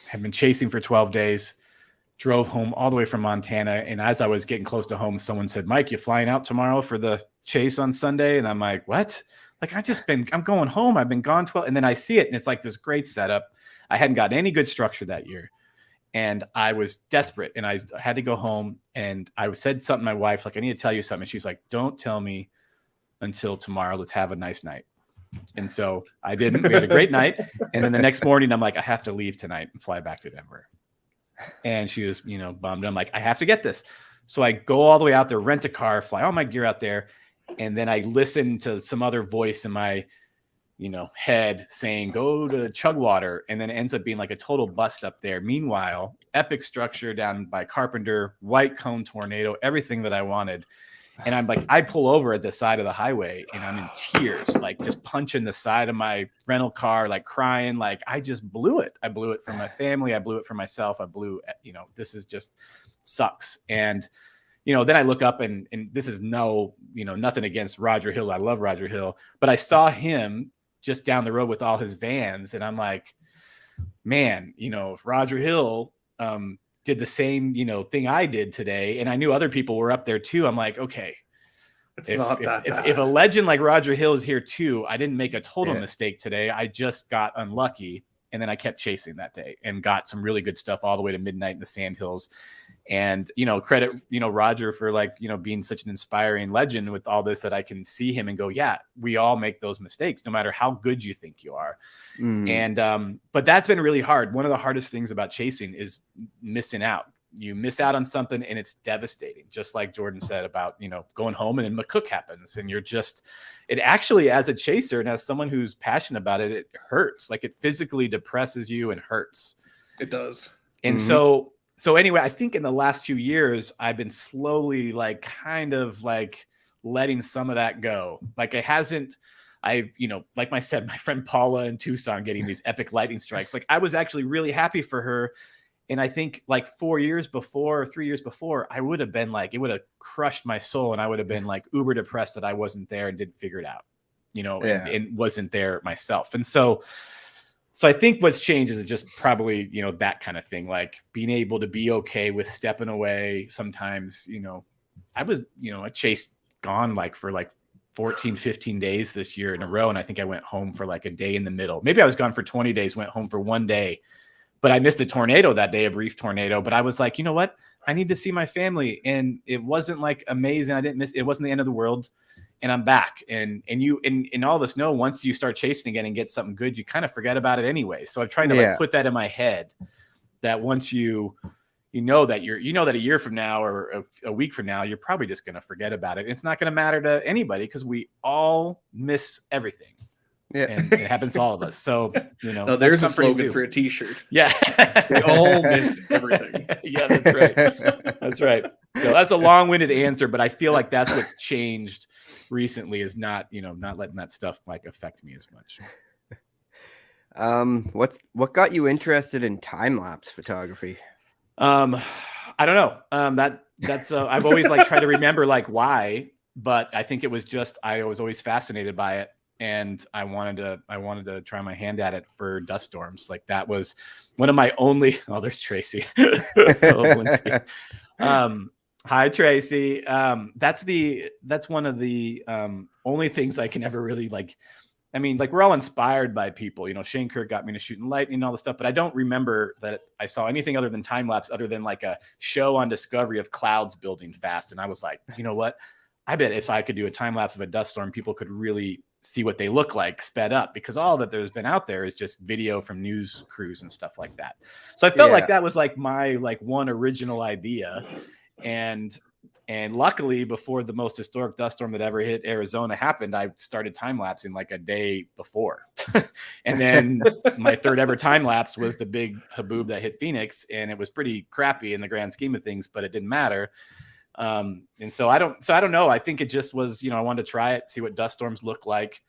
had been chasing for 12 days, drove home all the way from Montana. And as I was getting close to home, someone said, "Mike, you flying out tomorrow for the chase on Sunday?" And I'm like, "What?" Like, I'm going home. I've been gone 12. And then I see it, and it's like this great setup. I hadn't gotten any good structure that year, and I was desperate, and I had to go home. And I said something to my wife, like, "I need to tell you something." And she's like, "Don't tell me until tomorrow. Let's have a nice night." And so I didn't. We had a great night. And then the next morning, I'm like, "I have to leave tonight and fly back to Denver." And she was, bummed. I'm like, "I have to get this." So I go all the way out there, rent a car, fly all my gear out there. And then I listen to some other voice in my, head saying, "Go to Chugwater." And then it ends up being like a total bust up there. Meanwhile, epic structure down by Carpenter, white cone tornado, everything that I wanted. And I'm like, I pull over at the side of the highway, and I'm in tears, like just punching the side of my rental car, like crying, like I just blew it. I blew it for my family. I blew it for myself. I blew, this is just sucks. And, then I look up, and this is nothing against Roger Hill. I love Roger Hill, but I saw him just down the road with all his vans. And I'm like, man, if Roger Hill, did the same, thing I did today, and I knew other people were up there too. I'm like, okay, if a legend like Roger Hill is here too, I didn't make a total mistake today. I just got unlucky. And then I kept chasing that day and got some really good stuff all the way to midnight in the Sandhills. And, credit, Roger for being such an inspiring legend with all this, that I can see him and go, yeah, we all make those mistakes, no matter how good you think you are. And, but that's been really hard. One of the hardest things about chasing is missing out. You miss out on something, and it's devastating. Just like Jordan said about, going home, and then McCook happens, and it actually, as a chaser and as someone who's passionate about it, it hurts. Like, it physically depresses you and hurts. It does. And so anyway, I think in the last few years, I've been slowly kind of letting some of that go. Like, it hasn't, like I said, my friend Paula in Tucson getting these epic lightning strikes. Like, I was actually really happy for her. And I think 4 years before or 3 years before, I would have been it would have crushed my soul. And I would have been uber depressed that I wasn't there and didn't figure it out, and wasn't there myself. And so I think what's changed is just probably, that kind of thing, like being able to be okay with stepping away. Sometimes, I was, a chase gone for 14, 15 days this year in a row. And I think I went home for a day in the middle. Maybe I was gone for 20 days, went home for 1 day. But I missed a tornado that day, a brief tornado. But I was like, you know what? I need to see my family. And it wasn't amazing. I didn't miss, it wasn't the end of the world. And I'm back. And all of us know, once you start chasing again and get something good, you kind of forget about it anyway. So I'm trying to put that in my head, that once you know that a year from now or a week from now, you're probably just going to forget about it. It's not going to matter to anybody, because we all miss everything. Yeah, and it happens to all of us. So, no, there's a slogan for a t-shirt. Yeah. We all miss everything. Yeah, that's right. That's right. So that's a long-winded answer, but I feel like that's what's changed recently, is not letting that stuff affect me as much. What got you interested in time-lapse photography? I don't know. That's I've always tried to remember why, but I think it was just, I was always fascinated by it. And I wanted to try my hand at it for dust storms. Like that was one of my only, oh, there's Tracy. Olbinski. Hi, Tracy. That's one of the only things I can ever really like. I mean, like we're all inspired by people, you know, Shane Kirk got me to Shooting Lightning and all this stuff, but I don't remember that I saw anything other than time lapse, other than like a show on Discovery of clouds building fast. And I was like, you know what? I bet if I could do a time lapse of a dust storm, people could really see what they look like sped up, because all that there's been out there is just video from news crews and stuff like that. So I felt like that was like my like one original idea. And luckily, before the most historic dust storm that ever hit Arizona happened, I started time lapsing like a day before. And then my third ever time lapse was the big haboob that hit Phoenix, and it was pretty crappy in the grand scheme of things, but it didn't matter. And so I don't know. I think it just was, you know, I wanted to try it, see what dust storms look like.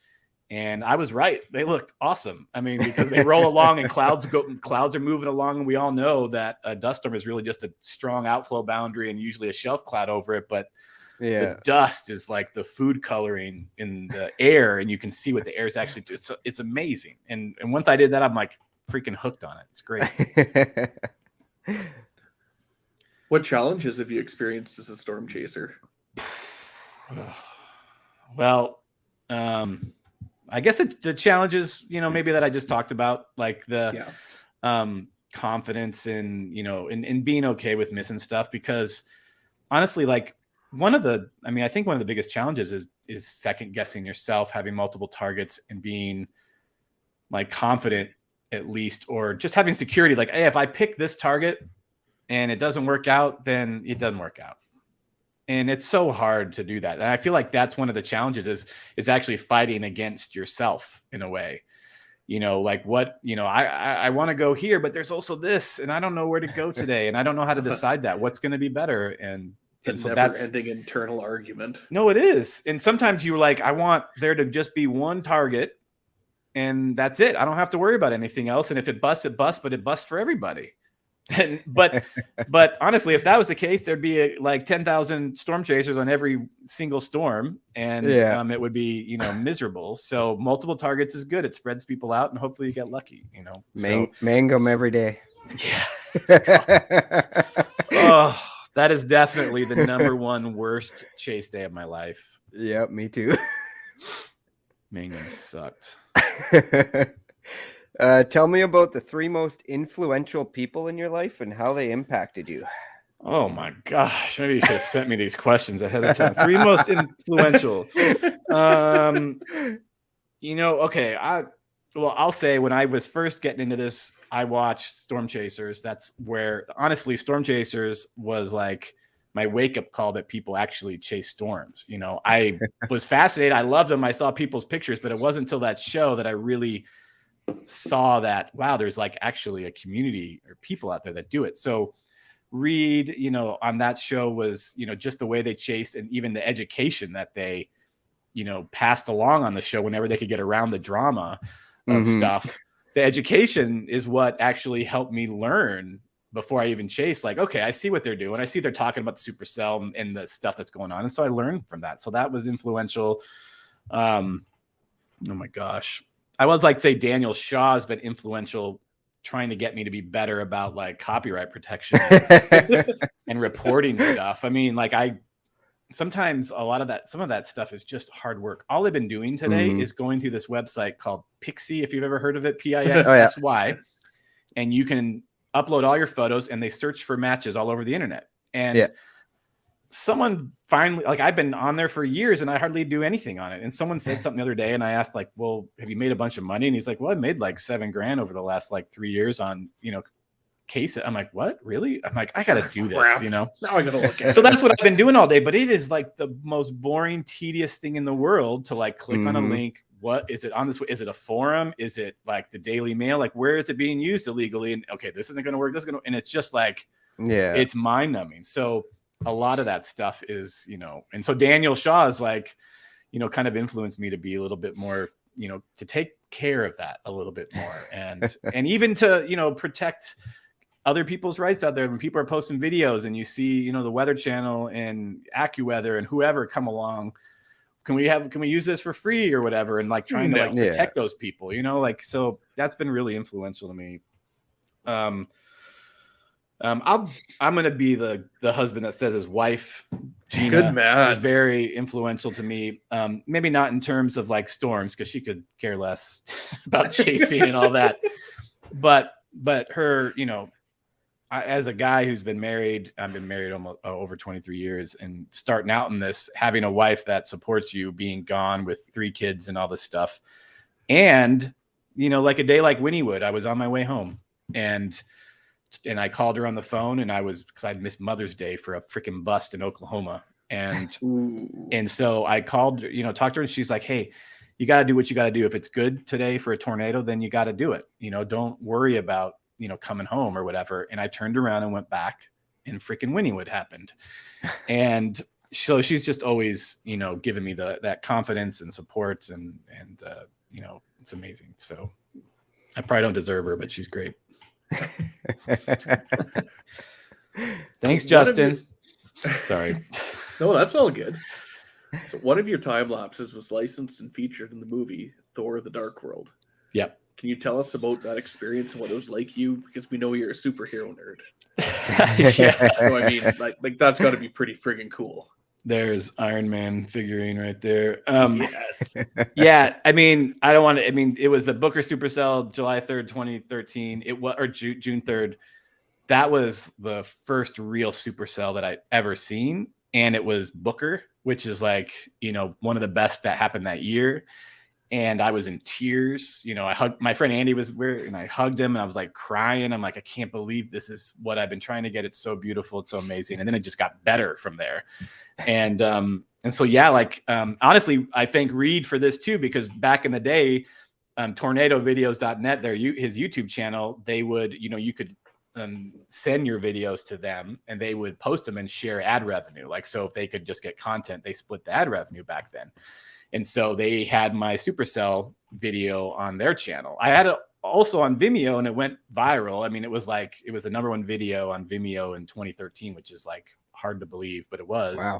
And I was right. They looked awesome. I mean, because they roll along and clouds are moving along. And we all know that a dust storm is really just a strong outflow boundary and usually a shelf cloud over it. But the dust is like the food coloring in the air, and you can see what the air is actually doing. So it's amazing. And once I did that, I'm like freaking hooked on it. It's great. What challenges have you experienced as a storm chaser? Well, I guess the challenges, you know, maybe that I just talked about, like the confidence and, you know, and being okay with missing stuff, because honestly, like I think one of the biggest challenges is second guessing yourself, having multiple targets and being like confident at least, or just having security. Like, hey, if I pick this target and it doesn't work out, then it doesn't work out. And it's so hard to do that. And I feel like that's one of the challenges is actually fighting against yourself in a way. You know, like what, you know, I want to go here, but there's also this, and I don't know where to go today. And I don't know how to decide that. What's going to be better? And so that's never-ending internal argument. No, it is. And sometimes you're like, I want there to just be one target, and that's it. I don't have to worry about anything else. And if it busts, it busts, but it busts for everybody. But honestly, if that was the case, there'd be like 10,000 storm chasers on every single storm, and it would be, you know, miserable. So multiple targets is good. It spreads people out, and hopefully you get lucky. You know, mango 'em every day. Yeah. Oh, that is definitely the number one worst chase day of my life. Yep, me too. Mango sucked. Tell me about the 3 most influential people in your life and how they impacted you. Oh my gosh. Maybe you should have sent me these questions ahead of time. 3 most influential. You know, okay. I'll say when I was first getting into this, I watched Storm Chasers. That's where, honestly, Storm Chasers was like my wake-up call that people actually chase storms. You know, I was fascinated. I loved them. I saw people's pictures, but it wasn't until that show that I really saw that, wow, there's like actually a community or people out there that do it. So Reed, you know, on that show was, you know, just the way they chased, and even the education that they, you know, passed along on the show whenever they could get around the drama of stuff. The education is what actually helped me learn before I even chase. Like, okay, I see what they're doing. I see they're talking about the supercell and the stuff that's going on. And so I learned from that. So that was influential. Oh my gosh. I would like to say Daniel Shaw has been influential, trying to get me to be better about like copyright protection and reporting stuff. I mean, like sometimes some of that stuff is just hard work. All I've been doing today is going through this website called Pixie, if you've ever heard of it, PIXSY, and you can upload all your photos and they search for matches all over the internet. And someone finally, like, I've been on there for years and I hardly do anything on it. And someone said something the other day and I asked, like, well, have you made a bunch of money? And he's like, well, I made like $7,000 over the last like 3 years on, you know, case it. I'm like, what? Really? I'm like, I got to do this, you know? Now I got to look at it. So that's what I've been doing all day, but it is like the most boring, tedious thing in the world to like click on a link. What is it on this? Is it a forum? Is it like the Daily Mail? Like, where is it being used illegally? And okay, this isn't going to work. This is going to, and it's just like, it's mind numbing. So a lot of that stuff is, you know, and so Daniel Shaw is like, you know, kind of influenced me to be a little bit more, you know, to take care of that a little bit more. And even to, you know, protect other people's rights out there. When people are posting videos and you see, you know, the Weather Channel and AccuWeather and whoever come along, can we use this for free or whatever? And like trying to like protect those people, you know, like, so that's been really influential to me. I'm going to be the husband that says his wife, Gina, Good man. is very influential to me. Maybe not in terms of like storms, because she could care less about chasing and all that. But her, you know, as a guy who's been married, I've been married almost over 23 years, and starting out in this, having a wife that supports you, being gone with 3 kids and all this stuff. And, you know, like a day like Wynniewood, I was on my way home and I called her on the phone, and because I'd missed Mother's Day for a freaking bust in Oklahoma. And so I called, you know, talked to her, and she's like, hey, you got to do what you got to do. If it's good today for a tornado, then you got to do it. You know, don't worry about, you know, coming home or whatever. And I turned around and went back, and freaking Wynniewood happened. And so she's just always, you know, giving me that confidence and support, and you know, it's amazing. So I probably don't deserve her, but she's great. Thanks, Justin. Sorry. No, that's all good. So one of your time lapses was licensed and featured in the movie Thor: The Dark World. Yep. Can you tell us about that experience and what it was like because we know you're a superhero nerd. Yeah. So I mean, like that's got to be pretty friggin' cool. There's Iron Man figurine right there. Yes. Yeah, I mean, it was the Booker Supercell, July 3rd, 2013. It was, or June 3rd. That was the first real Supercell that I'd ever seen. And it was Booker, which is like, you know, one of the best that happened that year. And I was in tears. You know, I hugged my friend Andy was there, and I hugged him, and I was like crying. I'm like, I can't believe this is what I've been trying to get. It's so beautiful. It's so amazing. And then it just got better from there. And so, yeah, like, honestly, I thank Reed for this too, because back in the day, tornadovideos.net, his YouTube channel, they would, you know, you could send your videos to them, and they would post them and share ad revenue. Like, so if they could just get content, they split the ad revenue back then. And so they had my Supercell video on their channel. I had it also on Vimeo, and it went viral. I mean, it was the #1 video on Vimeo in 2013, which is like hard to believe, but it was. Wow.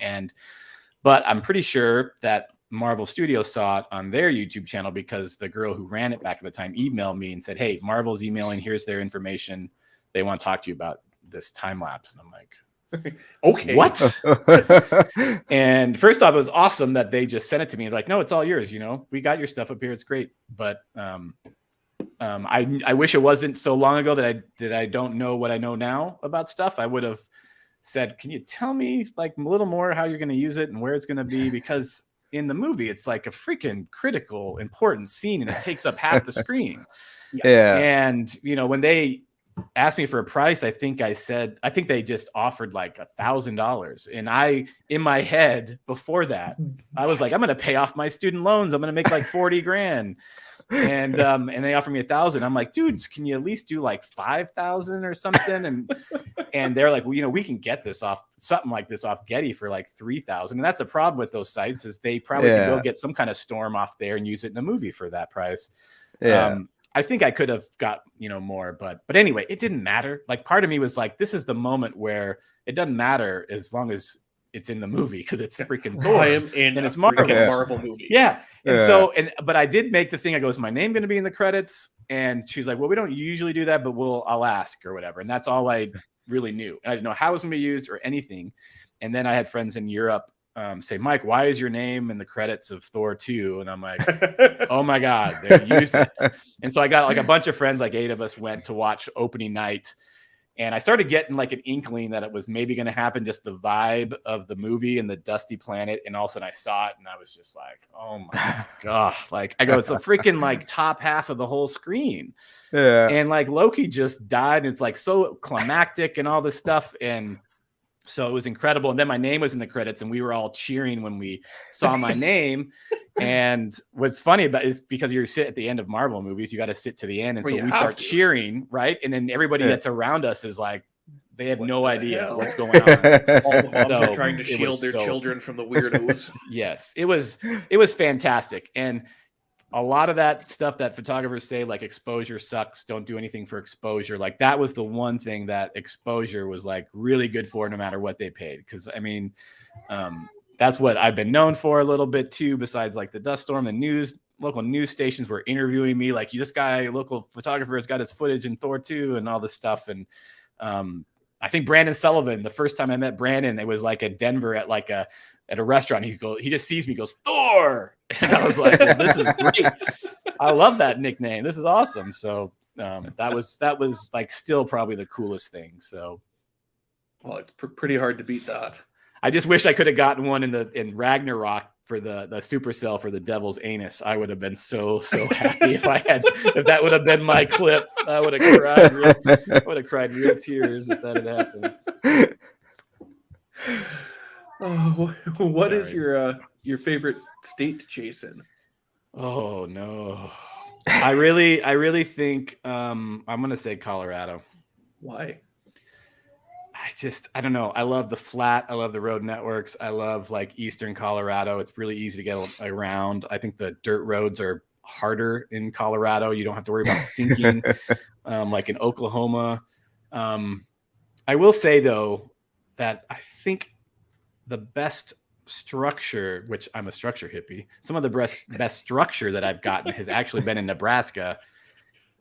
But I'm pretty sure that Marvel Studios saw it on their YouTube channel, because the girl who ran it back at the time emailed me and said, hey, Marvel's emailing, here's their information. They want to talk to you about this time lapse. And I'm like, okay, what? And first off, it was awesome that they just sent it to me. Like, no, it's all yours. You know, we got your stuff up here. It's great. But I wish it wasn't so long ago that I don't know what I know now about stuff. I would have said, can you tell me like a little more how you're going to use it and where it's going to be? Because in the movie, it's like a freaking critical, important scene, and it takes up half the screen. Yeah. And, you know, when they asked me for a price, I think they just offered like $1,000. And in my head before that, I was like, I'm going to pay off my student loans. I'm going to make like 40 grand. And they offered me $1,000. I'm like, dudes, can you at least do like 5,000 or something? And they're like, well, you know, we can get this off something like this off Getty for like 3,000. And that's the problem with those sites, is they probably can go get some kind of storm off there and use it in a movie for that price. Yeah. I think I could have got, you know, more, but anyway, it didn't matter. Like, part of me was like, this is the moment where it doesn't matter as long as it's in the movie, because it's freaking Thor. I am in and it's a Marvel. freaking Marvel movie. Yeah. And but I did make the thing. I go, is my name going to be in the credits? And she's like, well, we don't usually do that, but I'll ask or whatever. And that's all I really knew. I didn't know how it was going to be used or anything. And then I had friends in Europe say, Mike, why is your name in the credits of Thor 2? And I'm like, oh my God, they used it. And so I got like a bunch of friends, like 8 of us went to watch opening night. And I started getting like an inkling that it was maybe going to happen, just the vibe of the movie and the dusty planet. And all of a sudden I saw it, and I was just like, oh my God. Like, I go, it's the freaking like top half of the whole screen. Yeah. And like Loki just died, and it's like so climactic and all this stuff. And so it was incredible. And then my name was in the credits, and we were all cheering when we saw my name. And what's funny about is, because you sit at the end of Marvel movies, you got to sit to the end. And so we start cheering, right? And then everybody that's around us is like, they have no idea what's going on. All the moms are trying to shield their children from the weirdos. Yes, it was fantastic. And a lot of that stuff that photographers say, like exposure sucks, don't do anything for exposure. Like that was the one thing that exposure was like really good for, no matter what they paid. Because I mean, that's what I've been known for a little bit too. Besides like the dust storm, local news stations were interviewing me, like this guy, local photographer, has got his footage in Thor 2 and all this stuff. And I think Brandon Sullivan, the first time I met Brandon, it was like at Denver at a restaurant. He just sees me, goes, Thor. And I was like, well, this is great. I love that nickname. This is awesome. So that was like still probably the coolest thing. So, well, it's pretty hard to beat that. I just wish I could have gotten one in Ragnarok for the supercell for the devil's anus. I would have been so happy if that would have been my clip. I would have cried real tears if that had happened. Oh, what is your favorite state to chase in? Oh no, I really think I'm gonna say Colorado. Why? I don't know. I love the flat. I love the road networks. I love like Eastern Colorado. It's really easy to get around. I think the dirt roads are harder in Colorado. You don't have to worry about sinking like in Oklahoma. I will say though that I think the best structure, which I'm a structure hippie, some of the best structure that I've gotten has actually been in Nebraska.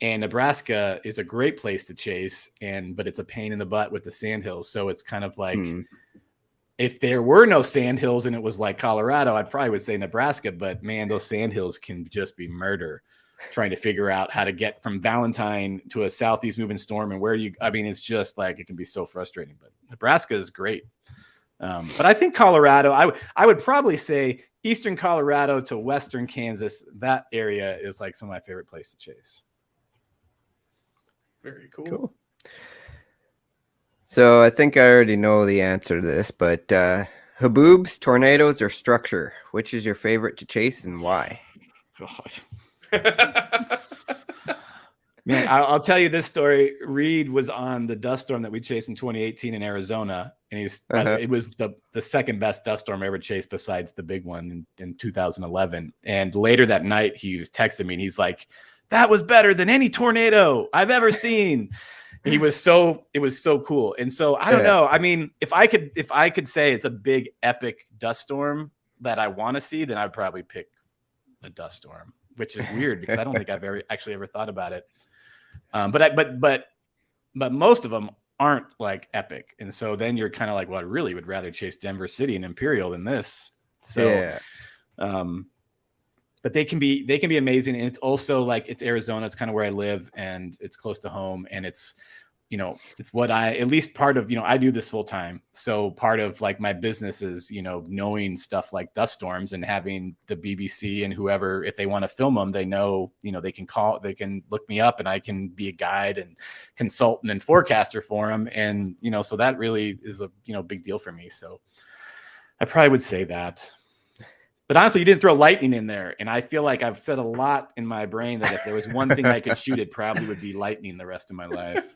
And Nebraska is a great place to chase, but it's a pain in the butt with the sandhills. So it's kind of like if there were no sandhills and it was like Colorado, I'd probably would say Nebraska. But man, those sandhills can just be murder. Trying to figure out how to get from Valentine to a southeast moving storm and it's just like it can be so frustrating. But Nebraska is great. But I think Colorado, I would probably say Eastern Colorado to Western Kansas. That area is like some of my favorite place to chase. Very cool. So I think I already know the answer to this, but haboobs, tornadoes, or structure, which is your favorite to chase and why? God. Man, I'll tell you this story. Reed was on the dust storm that we chased in 2018 in Arizona, and it was the second best dust storm I ever chased besides the big one in 2011. And later that night, he was texting me, and he's like, "That was better than any tornado I've ever seen." It was so cool. And so I don't know. I mean, if I could say it's a big epic dust storm that I want to see, then I'd probably pick a dust storm, which is weird because I don't think I've ever thought about it. But most of them aren't like epic. And so then you're kind of like, well, I really would rather chase Denver City and Imperial than this. So, yeah. But they can be amazing. And it's also like, it's Arizona. It's kind of where I live and it's close to home. And it's, it's what at least part of, I do this full time. So part of like my business is, knowing stuff like dust storms and having the BBC and whoever, if they want to film them, they know, they can look me up and I can be a guide and consultant and forecaster for them. And, so that really is a, big deal for me. So I probably would say that. But honestly, you didn't throw lightning in there. And I feel like I've said a lot in my brain that if there was one thing I could shoot, it probably would be lightning the rest of my life.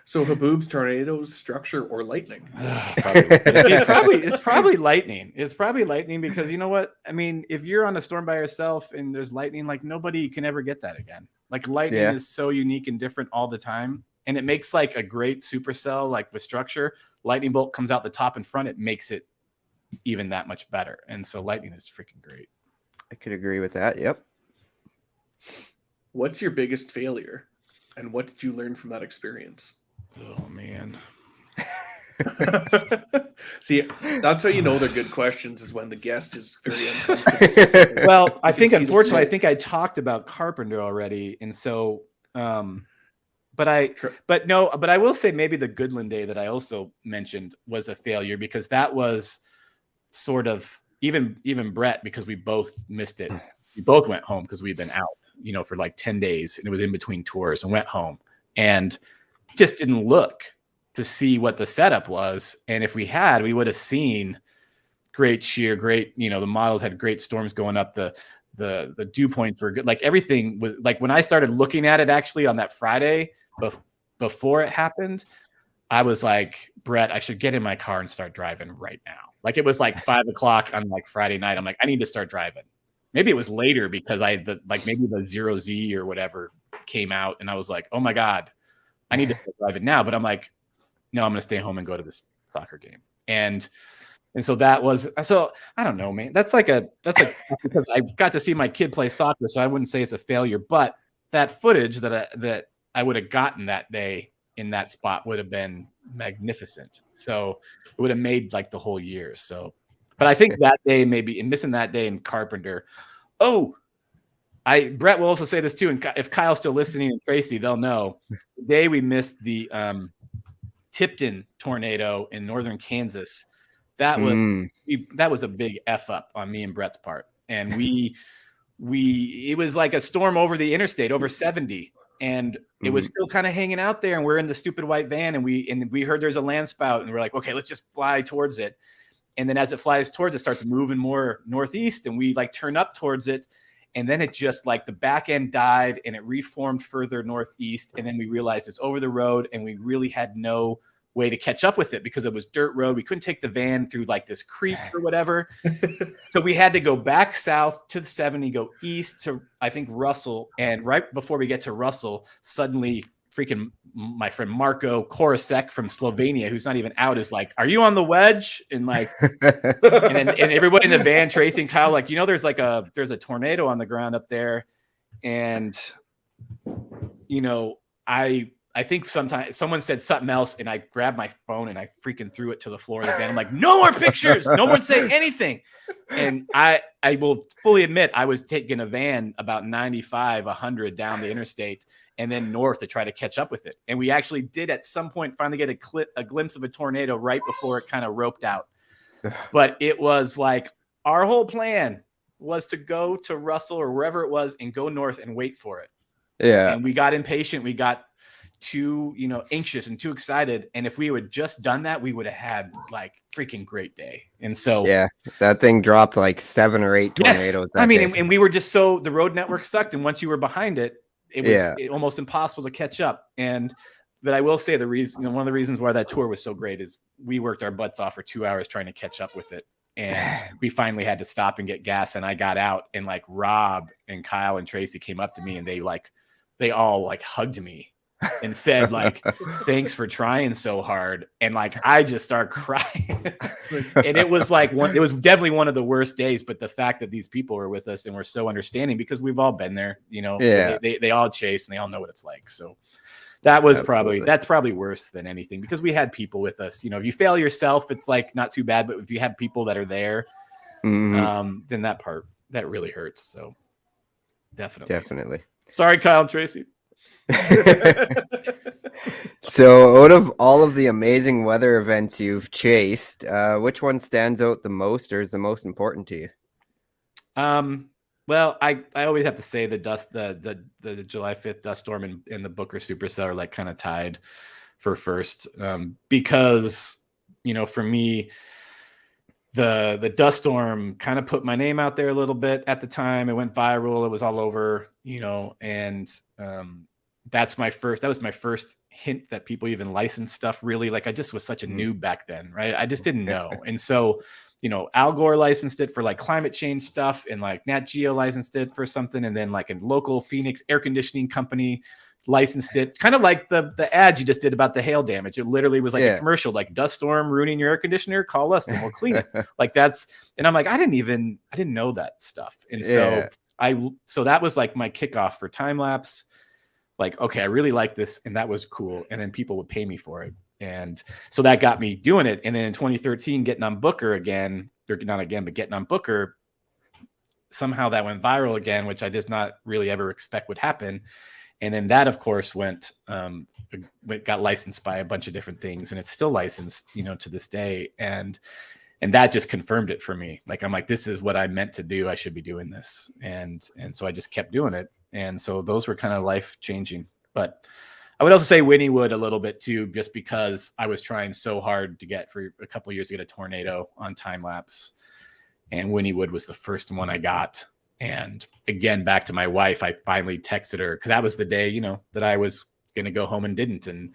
So haboobs, tornadoes, structure, or lightning? It's probably lightning. It's probably lightning because you know what? I mean, if you're on a storm by yourself and there's lightning, like nobody can ever get that again. Like lightning is so unique and different all the time. And it makes like a great supercell, like with structure. Lightning bolt comes out the top and front. It makes it even that much better. And so lightning is freaking great. I could agree with that. Yep. What's your biggest failure? And what did you learn from that experience? Oh man. See, that's how you know they're good questions is when the guest is very uncomfortable. Well, I think unfortunately, I talked about Carpenter already. And so but I will say maybe the Goodland day that I also mentioned was a failure because that was sort of even Brett, because we both missed it. We both went home because we'd been out, for like 10 days and it was in between tours and went home and just didn't look to see what the setup was. And if we had, we would have seen great shear, great, the models had great storms going up. The dew points were good. Like everything was like when I started looking at it actually on that Friday before it happened, I was like, Brett, I should get in my car and start driving right now. Like it was like 5:00 on like Friday night. I'm like, I need to start driving. maybe it was later because maybe the 0Z or whatever came out, and I was like, oh my God, I need to drive it now. But I'm like, no, I'm going to stay home and go to this soccer game. And so I don't know, man. That's like because I got to see my kid play soccer, so I wouldn't say it's a failure. But that footage that I would have gotten that day in that spot would have been magnificent. So it would have made like the whole year. So, but I think that day maybe, and missing that day in Carpenter. Oh, Brett will also say this too, and if Kyle's still listening and Tracy, they'll know. The day we missed the Tipton tornado in northern Kansas, that was a big F up on me and Brett's part. And it was like a storm over the interstate, over 70. And it was still kind of hanging out there, and we're in the stupid white van, and we heard there's a land spout, and we're like, okay, let's just fly towards it. And then as it flies towards it, starts moving more northeast, and we like turn up towards it. And then it just like the back end died and it reformed further northeast. And then we realized it's over the road, and we really had no way to catch up with it because it was dirt road. We couldn't take the van through like this creek or whatever. So we had to go back south to the 70, go east to, I think, Russell. And right before we get to Russell, suddenly freaking my friend Marko Korosek from Slovenia, who's not even out, is like, are you on the wedge? And like, and everybody in the van, Tracy and Kyle, like, there's a tornado on the ground up there. And, I think sometimes someone said something else, and I grabbed my phone and I freaking threw it to the floor of the van. I'm like, no more pictures. No one say anything. And I will fully admit I was taking a van about 95, 100 down the interstate and then north to try to catch up with it. And we actually did at some point finally get a glimpse of a tornado right before it kind of roped out. But it was like our whole plan was to go to Russell or wherever it was and go north and wait for it. Yeah. And we got impatient. We got too anxious and too excited, and if we had just done that, we would have had like freaking great day. And so that thing dropped like 7 or 8 tornadoes. I mean, and we were just the road network sucked, and once you were behind it was almost impossible to catch up. But I will say the reason, one of the reasons why that tour was so great is we worked our butts off for 2 hours trying to catch up with it, and we finally had to stop and get gas. And I got out, and like Rob and Kyle and Tracy came up to me, and they all like hugged me and said like, thanks for trying so hard. And like, I just started crying. And it was like it was definitely one of the worst days, but the fact that these people were with us and were so understanding, because we've all been there, they all chase and they all know what it's like. So that was that's probably worse than anything, because we had people with us. If you fail yourself, it's like not too bad, but if you have people that are there, then that really hurts. So definitely. Sorry, Kyle and Tracy. So out of all of the amazing weather events you've chased, which one stands out the most or is the most important to you? Well, I always have to say the July 5th dust storm and the Booker supercell are like kind of tied for first, because for me the dust storm kind of put my name out there a little bit at the time. It went viral, it was all over, and that was my first hint that people even licensed stuff, really. Like, I just was such a noob back then, right? I just didn't know. And so, Al Gore licensed it for like climate change stuff, and like Nat Geo licensed it for something. And then like a local Phoenix air conditioning company licensed it, kind of like the ad you just did about the hail damage. It literally was like a commercial, like, dust storm ruining your air conditioner, call us and we'll clean it. Like, and I'm like, I didn't know that stuff. And so so that was like my kickoff for Timelapse. Like, okay, I really like this, and that was cool. And then people would pay me for it. And so that got me doing it. And then in 2013, getting on Booker again, or not again, but getting on Booker, somehow that went viral again, which I did not really ever expect would happen. And then that, of course, got licensed by a bunch of different things, and it's still licensed, to this day. And that just confirmed it for me. Like, I'm like, this is what I meant to do. I should be doing this. And so I just kept doing it. And so those were kind of life changing. But I would also say Wynnywood a little bit too, just because I was trying so hard to get for a couple of years to get a tornado on Timelapse. And Wynnywood was the first one I got. And again, back to my wife, I finally texted her, because that was the day, that I was going to go home and didn't, and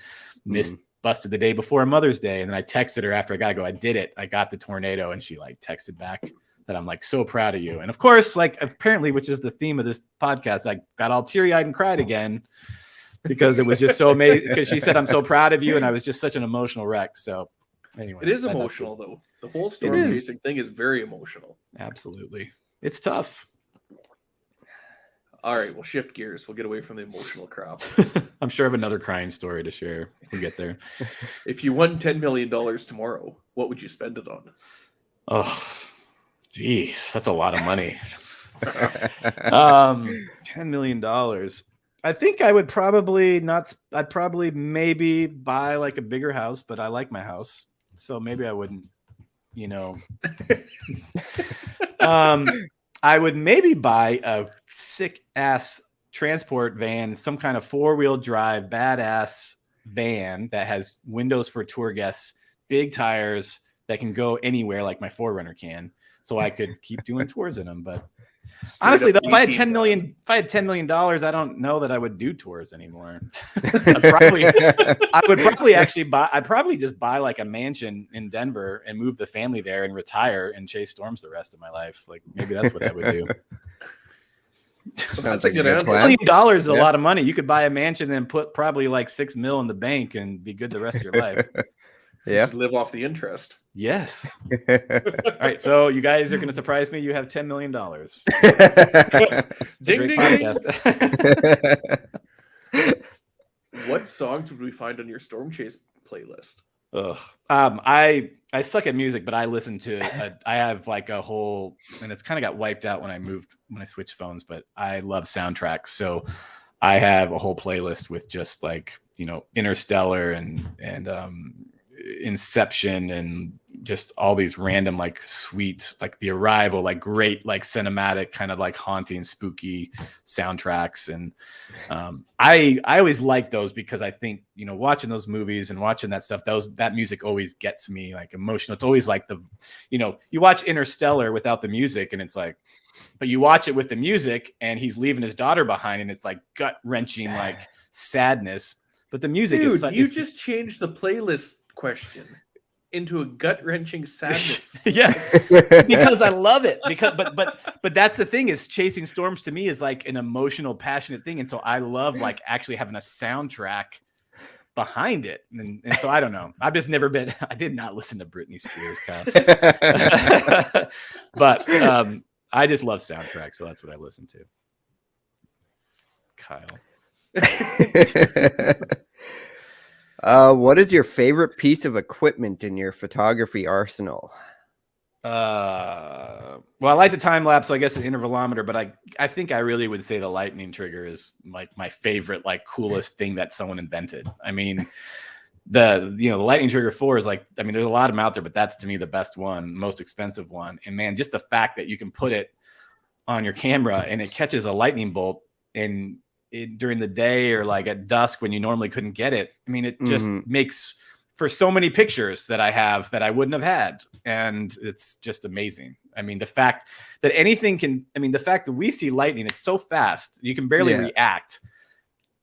busted the day before Mother's Day. And then I texted her after I got to go, I did it. I got the tornado. And she like texted back that I'm like so proud of you. And of course, like apparently, which is the theme of this podcast, I got all teary-eyed and cried again because it was just so amazing. Because she said, "I'm so proud of you," and I was just such an emotional wreck. So anyway, It is emotional though. The whole storm chasing thing is very emotional. Absolutely, it's tough. All right, we'll shift gears. We'll get away from the emotional crap. I'm sure I have another crying story to share. We'll get there. If you won $10 million tomorrow, what would you spend it on? Oh, geez, that's a lot of money. $10 million. I think I would probably not. I'd probably maybe buy like a bigger house, but I like my house, so maybe I wouldn't. You know, I would maybe buy a sick ass transport van, some kind of 4-wheel drive badass van that has windows for tour guests, big tires that can go anywhere like my 4Runner can, so I could keep doing tours in them. But honestly, though, if I had $10 million, I don't know that I would do tours anymore. I'd probably just buy like a mansion in Denver and move the family there and retire and chase storms the rest of my life. Like maybe that's what I would do. That's a good answer. $1 million is a lot of money. You could buy a mansion and put probably like $6 million in the bank and be good the rest of your life. Yeah. Just live off the interest. Yes. All right. So you guys are going to surprise me. You have $10 million. Ding, ding, ding. What songs would we find on your Storm Chase playlist? I suck at music, but I listen to I have like a whole, and it's kind of got wiped out when I switched phones, but I love soundtracks. So I have a whole playlist with just like, Interstellar and Inception and just all these random like sweet, like The Arrival, like great, like cinematic kind of like haunting, spooky soundtracks. And I always like those because I think, watching those movies and watching that stuff, that music always gets me like emotional. It's always like you watch Interstellar without the music and it's like, but you watch it with the music and he's leaving his daughter behind and it's like gut wrenching, like sadness. But the music is just changed the playlist question into a gut-wrenching sadness. Yeah, because I love it. But that's the thing, is chasing storms to me is like an emotional, passionate thing, and so I love like actually having a soundtrack behind it. And so I don't know. I've just never been. I did not listen to Britney Spears, Kyle. But I just love soundtracks, so that's what I listen to. Kyle. What is your favorite piece of equipment in your photography arsenal? Well, I like the time lapse, so I guess an intervalometer, but I think I really would say the lightning trigger is like my favorite, like coolest thing that someone invented. I mean, the lightning trigger 4 is like, I mean, there's a lot of them out there, but that's to me the best one, most expensive one. And man, just the fact that you can put it on your camera and it catches a lightning bolt and during the day or like at dusk when you normally couldn't get it. I mean, it just makes for so many pictures that I have that I wouldn't have had. And it's just amazing. I mean, the fact that the fact that we see lightning, it's so fast, you can barely react.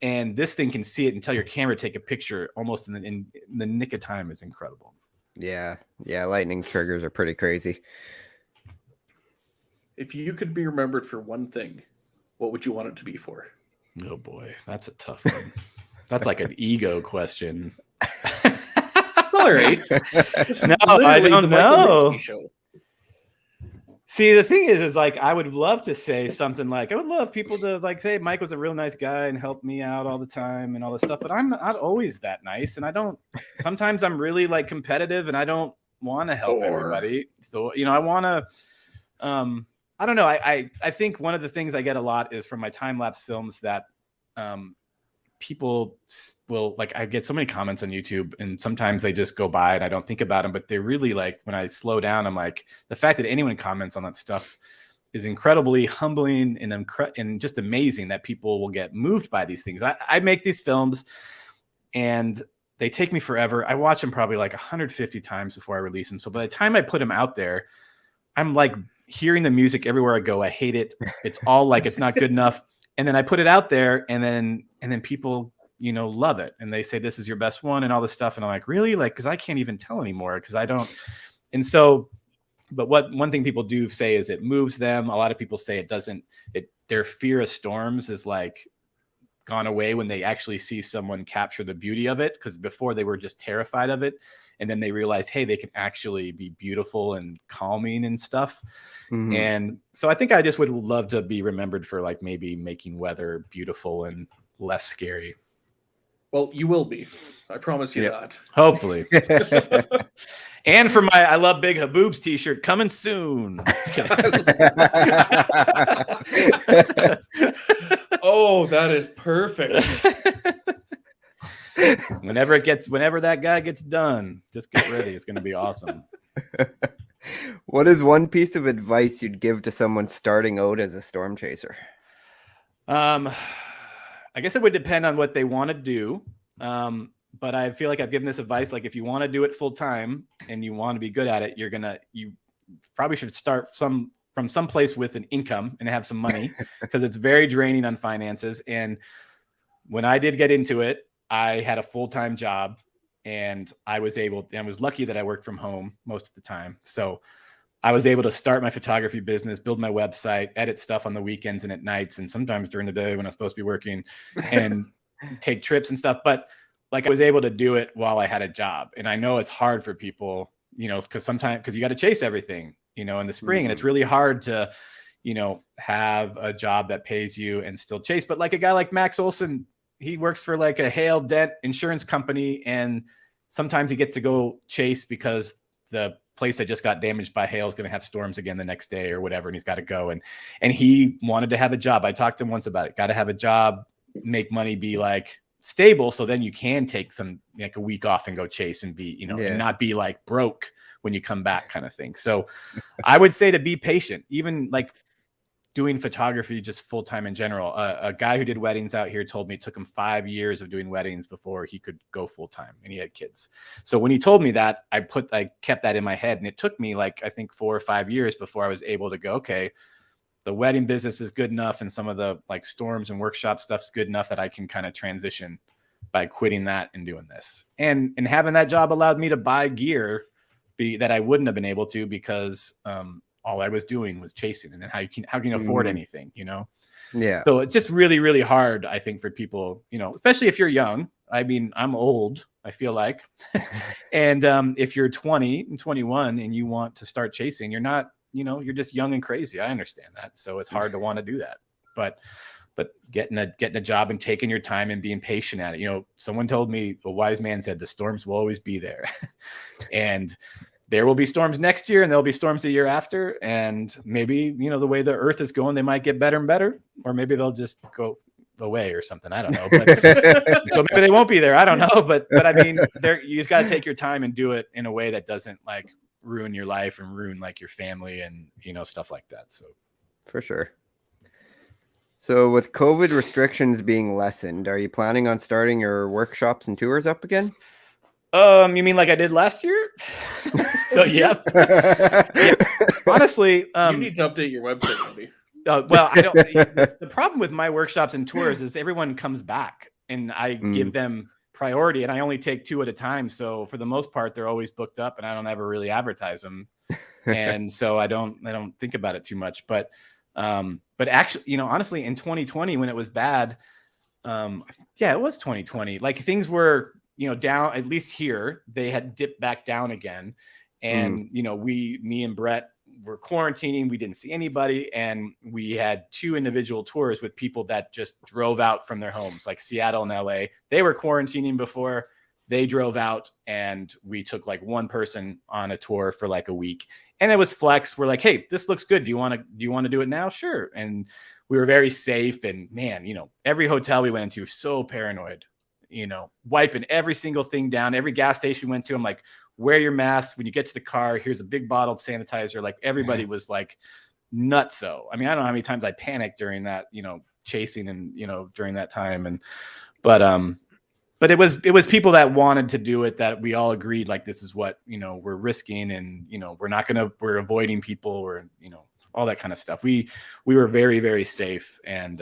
And this thing can see it and tell your camera to take a picture almost in the nick of time is incredible. Yeah. Lightning triggers are pretty crazy. If you could be remembered for one thing, what would you want it to be for? Oh boy, that's a tough one. That's like an ego question. All right. No, I don't know. See, the thing is like I would love to say something like I would love people to like say Mike was a real nice guy and helped me out all the time and all this stuff, but I'm not always that nice, and I don't. Sometimes I'm really like competitive, and I don't want to help everybody. So I want to. I don't know. I think one of the things I get a lot is from my time-lapse films that people will like, I get so many comments on YouTube and sometimes they just go by and I don't think about them, but they're really like, when I slow down, I'm like, the fact that anyone comments on that stuff is incredibly humbling and just amazing that people will get moved by these things. I make these films and they take me forever. I watch them probably like 150 times before I release them. So by the time I put them out there, I'm like hearing the music everywhere I go. I hate it. It's all like, it's not good enough. And then I put it out there and then people, love it. And they say, this is your best one and all this stuff. And I'm like, really? Like, cause I can't even tell anymore. Cause I don't. And so But one thing people do say is it moves them. A lot of people say it doesn't. Their fear of storms is like gone away when they actually see someone capture the beauty of it, because before they were just terrified of it, and then they realized, hey, they can actually be beautiful and calming and stuff. Mhm. And so I think I just would love to be remembered for like maybe making weather beautiful and less scary. Well, you will be. I promise you Yep. that. Hopefully. And for my I Love Big Haboobs t-shirt coming soon. Just kidding. Oh, that is perfect. Whenever that guy gets done, just get ready. It's going to be awesome. What is one piece of advice you'd give to someone starting out as a storm chaser? I guess it would depend on what they want to do. But I feel like I've given this advice. Like if you want to do it full time and you want to be good at it, you probably should start from some place with an income and have some money, because it's very draining on finances. And when I did get into it, I had a full-time job, and I was lucky that I worked from home most of the time. So I was able to start my photography business, build my website, edit stuff on the weekends and at nights, and sometimes during the day when I'm supposed to be working, and take trips and stuff. But like I was able to do it while I had a job. And I know it's hard for people, because you got to chase everything, in the spring. Mm-hmm. And it's really hard to, have a job that pays you and still chase. But like a guy like Max Olson, he works for like a hail Dent insurance company, and sometimes he gets to go chase because the place that just got damaged by hail is going to have storms again the next day or whatever, and he's got to go. And he wanted to have a job. I talked to him once about it. Got to have a job, make money, be like stable, so then you can take some like a week off and go chase and be, and not be like broke when you come back kind of thing. So I would say to be patient, even like doing photography just full-time in general. A guy who did weddings out here told me it took him 5 years of doing weddings before he could go full-time, and he had kids. So when he told me that, I kept that in my head, and it took me like, I think 4 or 5 years before I was able to go, okay, the wedding business is good enough, and some of the like storms and workshop stuff's good enough that I can kind of transition by quitting that and doing this. And having that job allowed me to buy gear that I wouldn't have been able to, because all I was doing was chasing. And then how can you afford anything, Yeah. So it's just really, really hard, I think, for people, especially if you're young. I mean, I'm old, I feel like. And if you're 20 and 21 and you want to start chasing, you're not, you're just young and crazy. I understand that. So it's hard to want to do that. But getting a job and taking your time and being patient at it. Someone told me, a wise man said, the storms will always be there. And there will be storms next year, and there'll be storms the year after. And maybe, the way the earth is going, they might get better and better, or maybe they'll just go away or something. I don't know. But so maybe they won't be there. I don't know. But I mean, you just got to take your time and do it in a way that doesn't like ruin your life and ruin like your family and, stuff like that. So for sure. So with COVID restrictions being lessened, are you planning on starting your workshops and tours up again? You mean like I did last year? So yeah. Honestly, you need to update your website, maybe. Well, I don't. The problem with my workshops and tours is everyone comes back, and I give them priority, and I only take 2 at a time. So for the most part, they're always booked up, and I don't ever really advertise them, and so I don't think about it too much. But actually, honestly, in 2020 when it was bad, it was 2020. Like things were, down, at least here, they had dipped back down again. And, me and Brett were quarantining. We didn't see anybody. And we had 2 individual tours with people that just drove out from their homes, like Seattle and LA. They were quarantining before they drove out, and we took like one person on a tour for like a week. And it was flex. We're like, hey, this looks good. Do you want to do it now? Sure. And we were very safe. And man, every hotel we went into, so paranoid. Wiping every single thing down. Every gas station we went to, I'm like, wear your mask. When you get to the car, here's a big bottle of sanitizer. Like everybody was like nutso. I mean, I don't know how many times I panicked during that, chasing and, during that time. But it was people that wanted to do it, that we all agreed, like, this is what, we're risking, and, we're avoiding people, or, all that kind of stuff. We were very, very safe. And,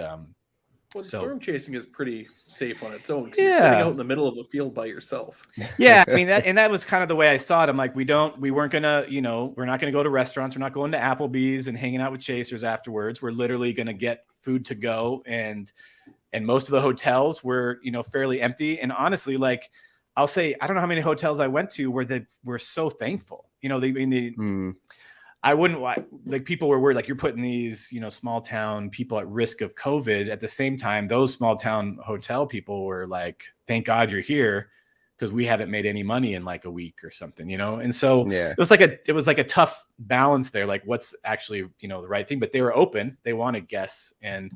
Well, So- storm chasing is pretty safe on its own. 'Cause you're sitting out in the middle of a field by yourself. Yeah, I mean that was kind of the way I saw it. I'm like, we weren't gonna, we're not gonna go to restaurants. We're not going to Applebee's and hanging out with chasers afterwards. We're literally gonna get food to go, and most of the hotels were, fairly empty. And honestly, like I'll say, I don't know how many hotels I went to where they were so thankful. I wouldn't like people were worried, like you're putting these, small town people at risk of COVID. At the same time, those small town hotel people were like, thank God you're here because we haven't made any money in like a week or something, And so it was like a tough balance there. Like what's actually, the right thing, but they were open. They wanted guests. And,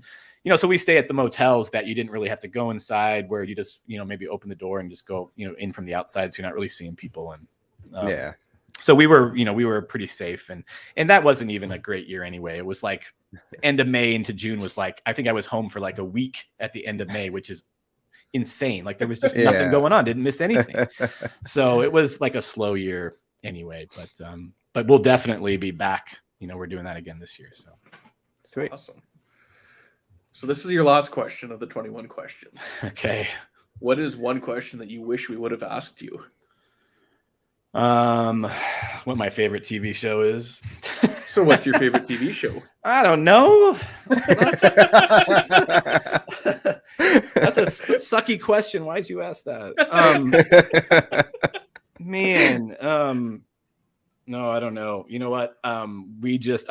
so we stay at the motels that you didn't really have to go inside, where you just, maybe open the door and just go, in from the outside. So you're not really seeing people. And so we were pretty safe, and that wasn't even a great year anyway. It was like the end of May into June was like, I think I was home for like a week at the end of May, which is insane. Like there was just nothing going on. Didn't miss anything. So it was like a slow year anyway, but we'll definitely be back. We're doing that again this year. So Sweet. Awesome. So this is your last question of the 21 questions. Okay. What is one question that you wish we would have asked you? What my favorite TV show is. So what's your favorite TV show? I don't know. That's a sucky question. Why'd you ask that? No, I don't know. You know what? I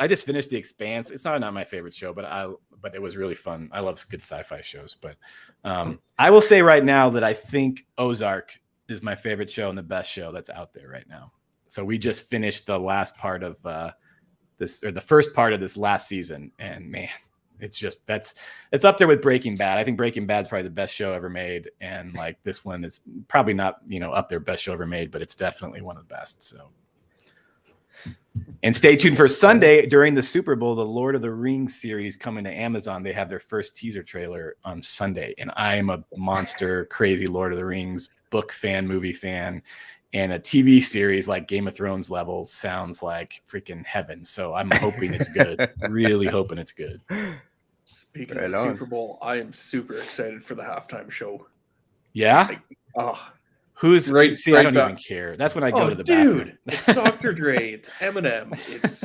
just finished The Expanse. It's not my favorite show, but it was really fun. I love good sci-fi shows, but I will say right now that I think Ozark is my favorite show and the best show that's out there right now. So we just finished the last part of the first part of this last season, and man, it's up there with Breaking Bad. I think Breaking Bad's probably the best show ever made, and like this one is probably not up there best show ever made, but it's definitely one of the best. So, and stay tuned for Sunday during the Super Bowl, the Lord of the Rings series coming to Amazon. They have their first teaser trailer on Sunday, and I am a monster crazy Lord of the Rings book fan, movie fan, and a TV series like Game of Thrones level sounds like freaking heaven. So I'm hoping it's good. Really hoping it's good. Speaking of the Super Bowl, I am super excited for the halftime show. Yeah? Who's right? See, I don't even care. That's when I go to the bathroom. It's Dr. Dre. It's Eminem. It's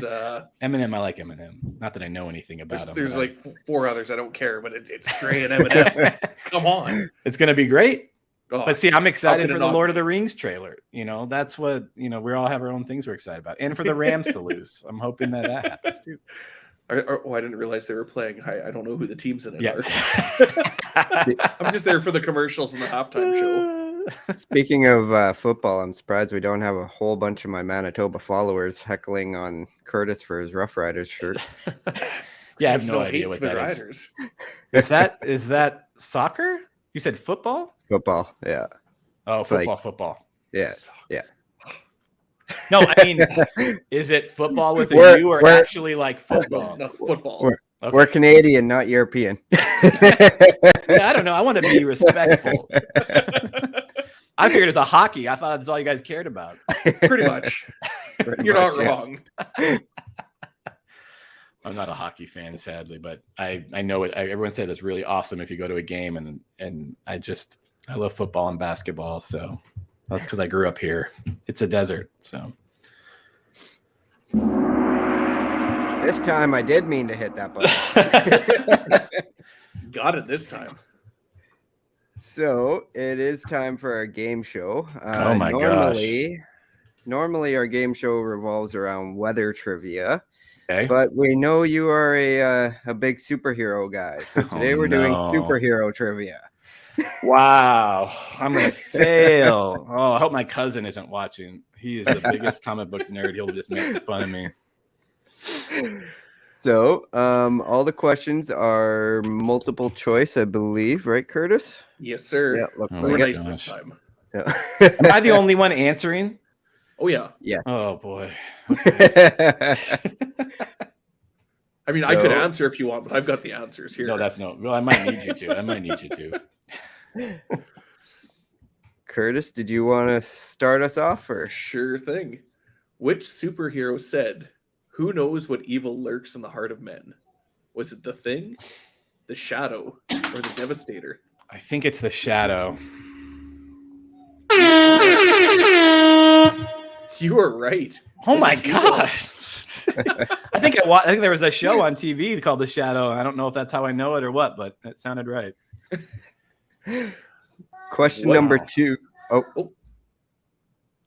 Eminem. I like Eminem. Not that I know anything about him. There's like 4 others I don't care, but it's Dre and Eminem. Come on, it's gonna be great. Oh, but see, I'm excited for the Lord of the Rings trailer. That's what we all have our own things we're excited about, and for the Rams to lose. I'm hoping that happens too. I didn't realize they were playing. I don't know who the teams in it Yes. are. I'm just there for the commercials and the halftime show. Speaking of football, I'm surprised we don't have a whole bunch of my Manitoba followers heckling on Curtis for his Rough Riders shirt. Yeah, I have no idea what that is. Is that soccer? You said football? Football, yeah. Oh, football. Yeah, yeah. No, I mean, is it football with a U or actually like football? No, football. We're Canadian, not European. Yeah, I don't know. I want to be respectful. I figured it's a hockey. I thought that's all you guys cared about. Pretty much. You're not wrong. I'm not a hockey fan, sadly, but I know it. Everyone says it's really awesome if you go to a game, and I love football and basketball, so that's because I grew up here. It's a desert, so. This time I did mean to hit that button. Got it this time. So it is time for our game show. Oh my gosh. Normally our game show revolves around weather trivia. Okay. But we know you are a big superhero guy. So today we're doing superhero trivia. Wow. I'm going to fail. Oh, I hope my cousin isn't watching. He is the biggest comic book nerd. He'll just make fun of me. So all the questions are multiple choice, I believe. Right, Curtis? Yes, sir. Yeah, look We're like nice this time. Yeah. Am I the only one answering? Oh, yeah. Yes. Oh, boy. I mean, I could answer if you want, but I've got the answers here. No, well, I might need you to. Curtis, did you want to start us off? Or? Sure thing. Which superhero said, "Who knows what evil lurks in the heart of men"? Was it The Thing, the Shadow, or the Devastator? I think it's the Shadow. You are right. Oh my gosh. I think I think there was a show on TV called The Shadow. I don't know if that's how I know it or what, but that sounded right. Question number 2. Oh.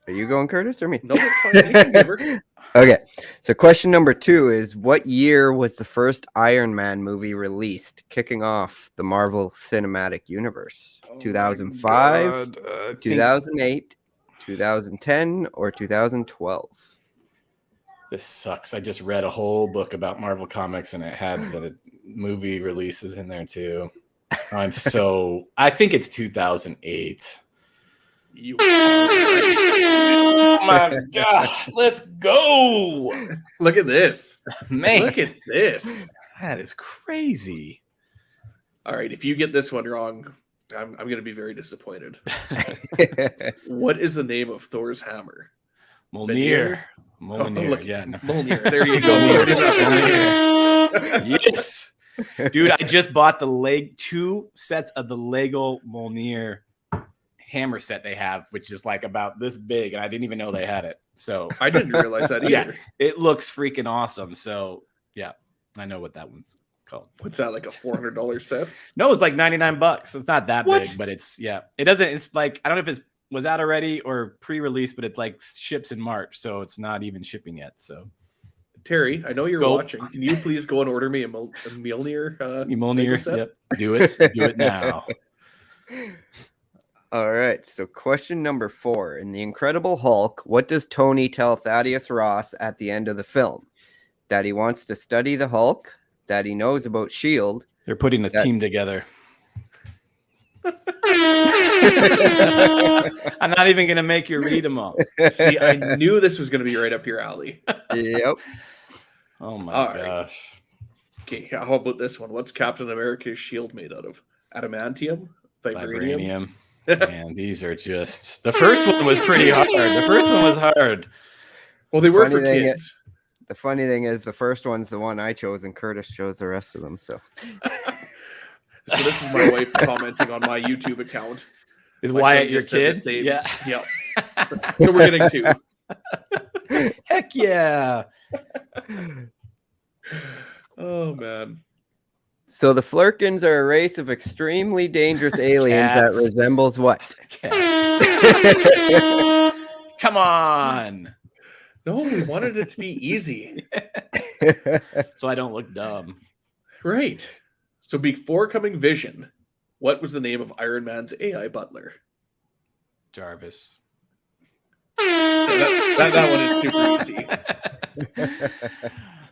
Are you going, Curtis, or me? No, it's fine. You can give her. Okay. So question number 2 is, what year was the first Iron Man movie released, kicking off the Marvel Cinematic Universe? 2005, 2008, 2010, or 2012? This sucks. I just read a whole book about Marvel Comics and it had the movie releases in there too. I think it's 2008. Oh my gosh, let's go. Look at this. Man, Look at this. that is crazy. All right, if you get this one wrong, I'm going to be very disappointed. What is the name of Thor's hammer? Mjolnir. Mjolnir. No. Mjolnir. There you go. Yes. Dude, I just bought the 2 sets of the Lego Mjolnir hammer set they have, which is like about this big, and I didn't even know they had it. So I didn't realize that either. Yeah, it looks freaking awesome. So yeah, I know what that one's called. What's that, like a $400 set? No, it's like $99. It's not that What? big, but it's it doesn't. It's like, I don't know if it was out already or pre-released, but it's like ships in March, so it's not even shipping yet. So Terry, I know you're watching. Can you please go and order me a Mjolnir? Mjolnir. set? Yep. Do it. Do it now. All right. So question number 4. In The Incredible Hulk, what does Tony tell Thaddeus Ross at the end of the film? That he wants to study the Hulk, that he knows about S.H.I.E.L.D. They're putting a team together. I'm not even going to make you read them all. See, I knew this was going to be right up your alley. Yep. Oh my All right. gosh. Okay, how about this one? What's Captain America's shield made out of? Adamantium? Vibranium? Man, these are just... The first one was pretty hard. The first one was hard. Well, they were Funny for thing kids. The funny thing is, the first one's the one I chose, and Curtis chose the rest of them. So this is my wife commenting on my YouTube account. Is My Wyatt son your just said the kid? same. Yeah. Yep. So we're getting 2. Heck yeah. Oh, man. So the Flurkins are a race of extremely dangerous aliens that Cats. resembles what? Come on. No, we wanted it to be easy. So I don't look dumb. Right. So before coming Vision, what was the name of Iron Man's AI butler? Jarvis. That one is super easy.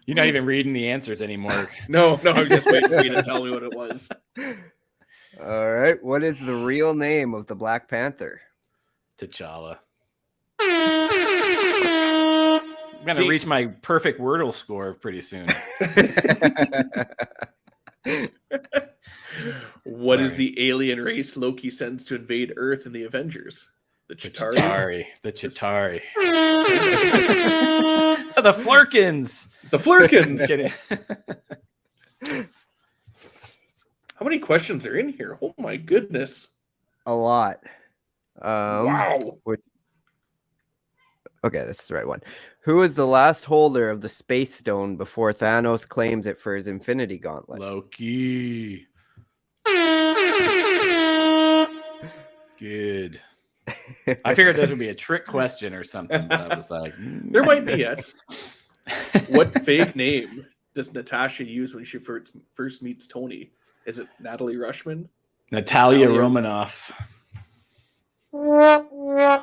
You're not even reading the answers anymore. No, I'm just waiting for you to tell me what it was. All right. What is the real name of the Black Panther? T'Challa. I'm going to reach my perfect Wordle score pretty soon. What is the alien race Loki sends to invade Earth in the Avengers? The Chitauri? The Chitauri. The Flurkins. The Flurkins. How many questions are in here? Oh my goodness. A lot. Wow. Okay, this is the right one. Who is the last holder of the Space Stone before Thanos claims it for his Infinity Gauntlet? Loki. Good. I figured this would be a trick question or something, but I was like, There might be yet. What fake name does Natasha use when she first meets Tony? Is it Natalie Rushman? Natalia Romanoff. What?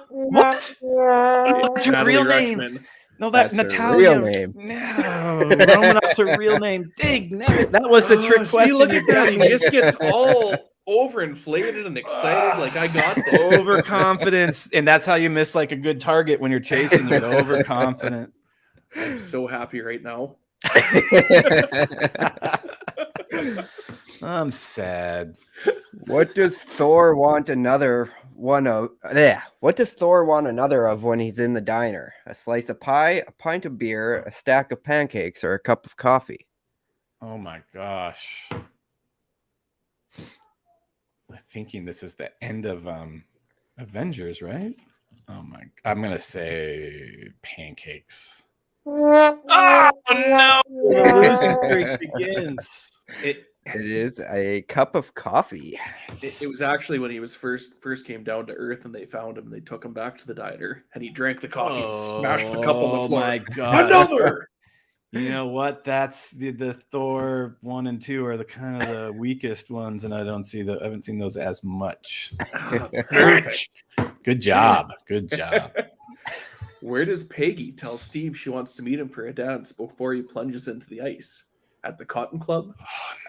What's her Natalie real name? Rushman. No, that's her Natalia. real name. No, Romanoff's her real name. Dang, that was the trick See, question. look at that. He just gets all overinflated and excited like I got this. Overconfidence. And that's how you miss like a good target when you're chasing it. Overconfident. I'm so happy right now. I'm sad. What does Thor want another one of? What does Thor want another of when he's in the diner? A slice of pie, a pint of beer, a stack of pancakes, or a cup of coffee? Oh my gosh. I'm thinking this is the end of Avengers, right? Oh my! I'm gonna say pancakes. Oh no! The losing streak begins. It is a cup of coffee. It was actually when he was first came down to Earth, and they found him and they took him back to the diner, and he drank the coffee and smashed the cup on the floor. Oh my god! Another. You know what? That's the Thor 1 and 2 are the kind of the weakest ones, and I haven't seen those as much. Perfect. Good job. Good job. Where does Peggy tell Steve she wants to meet him for a dance before he plunges into the ice? At the Cotton Club,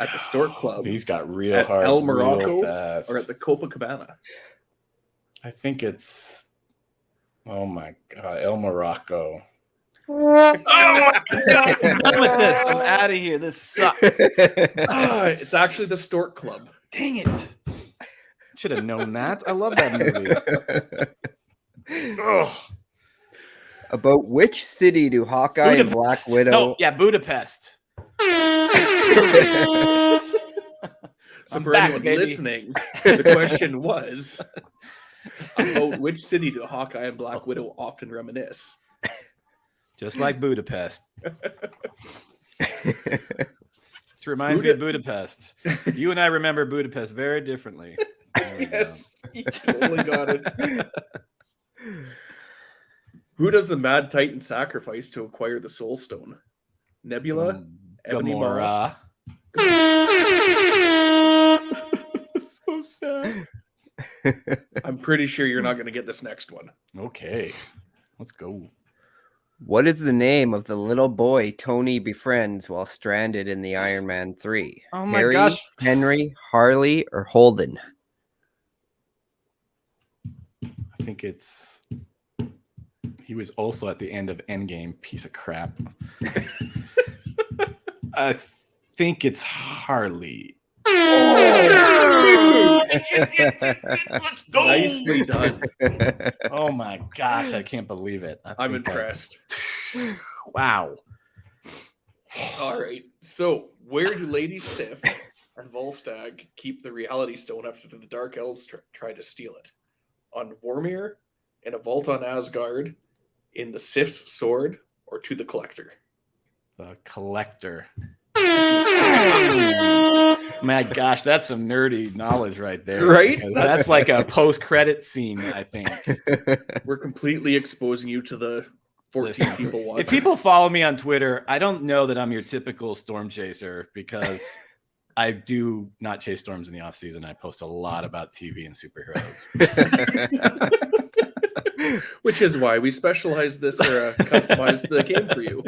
at the Stork Club, These got real at hard, El real Morocco, fast. or at the Copacabana? I think it's. Oh my god, El Morocco. Oh my god! I'm done with this. I'm out of here. This sucks. It's actually the Stork Club. Dang it! Should have known that. I love that movie. About which city do Hawkeye and Black Widow? No, yeah, Budapest. So for anyone listening, the question was about which city do Hawkeye and Black Widow often reminisce? Just like Budapest. This reminds me of Budapest. You and I remember Budapest very differently. Yes, you totally got it. Who does the Mad Titan sacrifice to acquire the Soul Stone? Nebula? Ebony Gamora. So sad. I'm pretty sure you're not going to get this next one. Okay, let's go. What is the name of the little boy Tony befriends while stranded in the Iron Man 3? Oh my Harry, gosh. Henry, Harley, or Holden? I think it's. He was also at the end of Endgame. Piece of crap. I think it's Harley. Let's go. Nicely done. Oh my gosh, I can't believe it. I'm impressed. Wow. All right. So, where do Lady Sif and Volstagg keep the Reality Stone after the Dark Elves try to steal it? On Vormir, in a vault on Asgard, in the Sif's sword, or to the Collector? The Collector. My gosh, that's some nerdy knowledge right there. Right? That's like a post-credit scene, I think. We're completely exposing you to the 14 people watching. If people follow me on Twitter, I don't know that I'm your typical storm chaser because I do not chase storms in the off season. I post a lot about TV and superheroes. Which is why we specialize this or customize the game for you.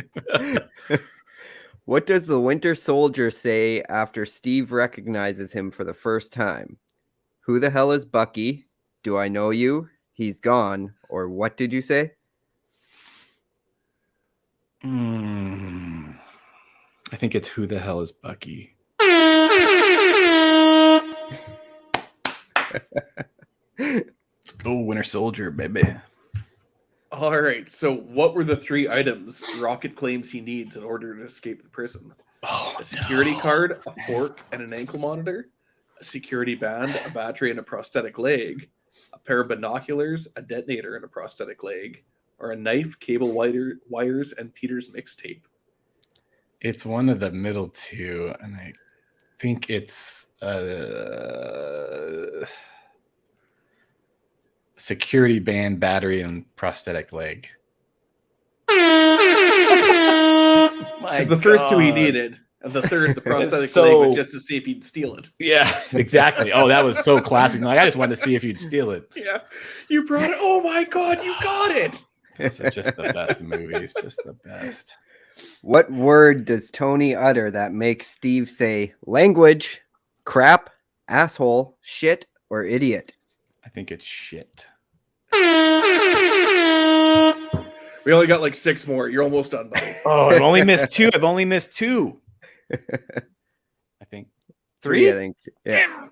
What does the Winter Soldier say after Steve recognizes him for the first time? Who the hell is Bucky? Do I know you? He's gone. Or what did you say? I think it's who the hell is Bucky? Let's go, Winter Soldier, baby. All right. So, what were the 3 items Rocket claims he needs in order to escape the prison? A security card, a fork, and an ankle monitor, a security band, a battery, and a prosthetic leg, a pair of binoculars, a detonator, and a prosthetic leg, or a knife, cable wires, and Peter's mixtape. It's one of the middle 2, and I think it's security band, battery, and prosthetic leg. It's the first 2 he needed, and the third, the prosthetic leg, was just to see if he'd steal it. Yeah, exactly. Oh, that was so classic. Like, I just wanted to see if you'd steal it. Yeah, you brought it. Oh my God, you got it. Those are just the best movies, just the best. What word does Tony utter that makes Steve say language, crap, asshole, shit, or idiot? I think it's shit. We only got like 6 more. You're almost done, buddy. Oh, I've only missed 2. I think 3. I think. Yeah.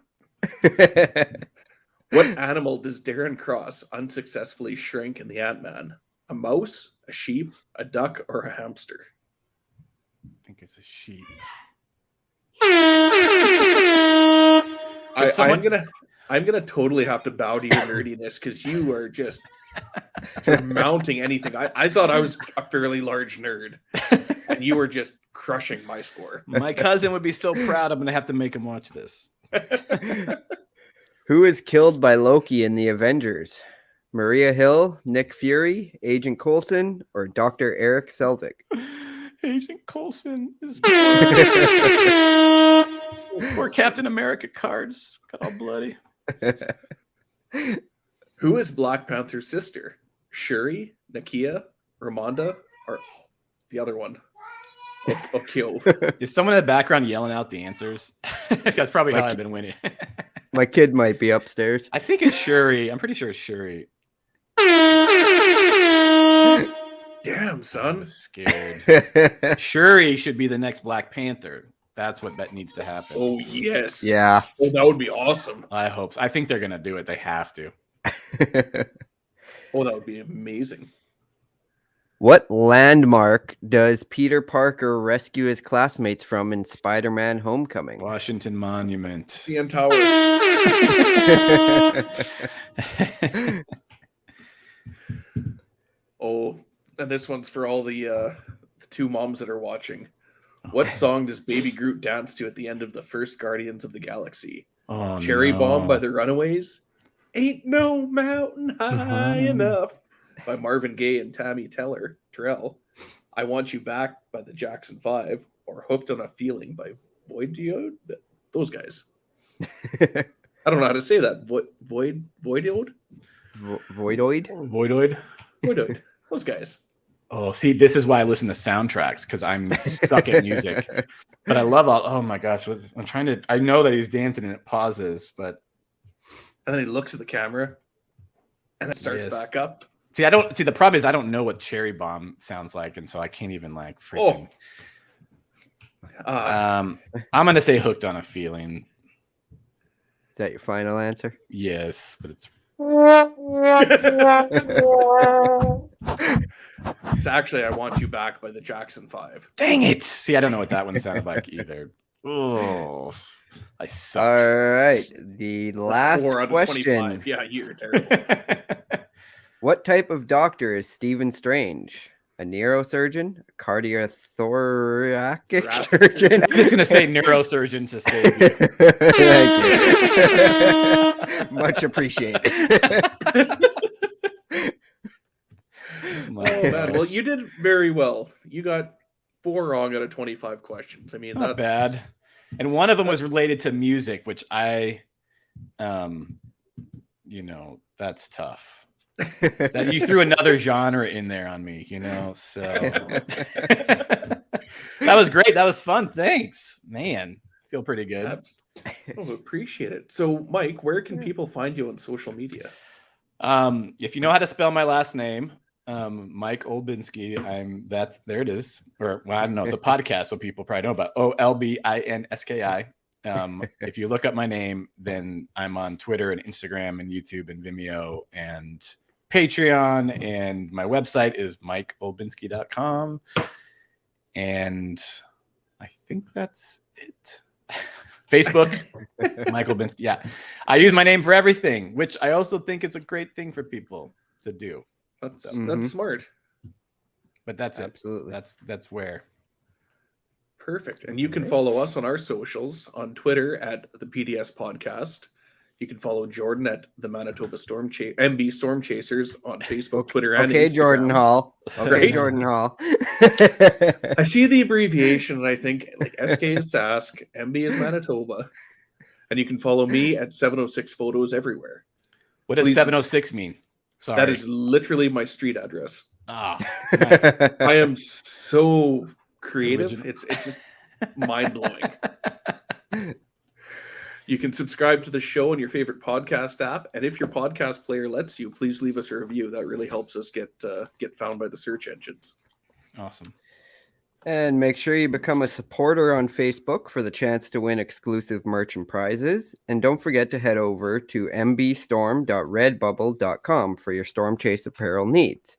What animal does Darren Cross unsuccessfully shrink in the Ant-Man? A mouse, a sheep, a duck, or a hamster? I think it's a sheep. I'm gonna totally have to bow to your nerdiness because you are just surmounting anything. I thought I was a fairly large nerd, and you were just crushing my score. My cousin would be so proud. I'm gonna have to make him watch this. Who is killed by Loki in the Avengers? Maria Hill, Nick Fury, Agent Coulson, or Dr. Eric Selvig? Agent Coulson is poor Captain America cards got all bloody. Who is Black Panther's sister? Shuri, Nakia, Ramonda, or the other one? Okyo. Is someone in the background yelling out the answers? That's probably how I've been winning. My kid might be upstairs. I think it's Shuri. I'm pretty sure it's Shuri. Damn, son. I'm scared. Shuri should be the next Black Panther. That's what that needs to happen. Oh, yes. Yeah. Oh, that would be awesome. I hope so. I think they're going to do it. They have to. Oh, that would be amazing. What landmark does Peter Parker rescue his classmates from in Spider-Man Homecoming? Washington Monument. CN Tower. Oh, and this one's for all the two moms that are watching. What song does Baby Groot dance to at the end of the first Guardians of the Galaxy? Oh, Cherry no. Bomb by the Runaways? Ain't No Mountain High Enough by Marvin Gaye and Tammy Terrell. I Want You Back by the Jackson 5, or Hooked on a Feeling by Voidiode? Those guys. I don't know how to say that. Voidiode? Voidoid? Voidoid. Voidoid. Those guys. Oh, see, this is why I listen to soundtracks, because I'm stuck at music. But I love all. Oh my gosh, I'm trying to. I know that he's dancing and it pauses, but And then he looks at the camera, and it starts back up. See, I don't see. The problem is I don't know what Cherry Bomb sounds like, and so I can't even like freaking. I'm gonna say Hooked on a Feeling. Is that your final answer? Yes, but it's. It's actually I Want You Back by the Jackson 5. Dang it! See, I don't know what that one sounded like either. Oh, I suck. All right. The last 4 out of question. 25. Yeah, you're terrible. What type of doctor is Stephen Strange? A neurosurgeon? A cardiothoracic surgeon? I'm just gonna say neurosurgeon to save you. Thank you. Much appreciated. Oh, man. Well, you did very well. You got 4 wrong out of 25 questions. I mean, Not that's bad. And one of them was related to music, which that's tough. That you threw another genre in there on me, so that was great. That was fun. Thanks, man. Feel pretty good. Oh, appreciate it. So, Mike, where can people find you on social media? If you know how to spell my last name, Mike Olbinski, there it is. Or I don't know, it's a podcast, so people probably know about Olbinski. If you look up my name, then I'm on Twitter and Instagram and YouTube and Vimeo and Patreon, and my website is mikeolbinski.com. And I think that's it. Facebook, Michael Olbinski. Yeah. I use my name for everything, which I also think is a great thing for people to do. That's smart. But that's Absolutely. it. That's where. Perfect. And you can follow us on our socials on Twitter at the PDS Podcast. You can follow Jordan at the Manitoba MB Storm Chasers on Facebook, Twitter, and Okay, Instagram. Jordan Hall. Okay, Right? Jordan Hall. I see the abbreviation and I think like SK is Sask, MB is Manitoba. And you can follow me at 706 Photos everywhere. What does Please 706 mean? Sorry. That is literally my street address. Ah, nice. I am so creative. Original. It's just mind-blowing. You can subscribe to the show on your favorite podcast app, and if your podcast player lets you, please leave us a review. That really helps us get found by the search engines. Awesome. And make sure you become a supporter on Facebook for the chance to win exclusive merch and prizes. And don't forget to head over to mbstorm.redbubble.com for your Storm Chase apparel needs.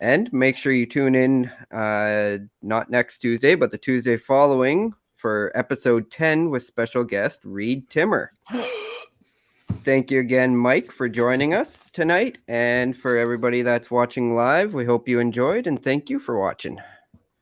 And make sure you tune in not next Tuesday, but the Tuesday following for episode 10 with special guest Reed Timmer. Thank you again, Mike, for joining us tonight. And for everybody that's watching live, we hope you enjoyed, and thank you for watching.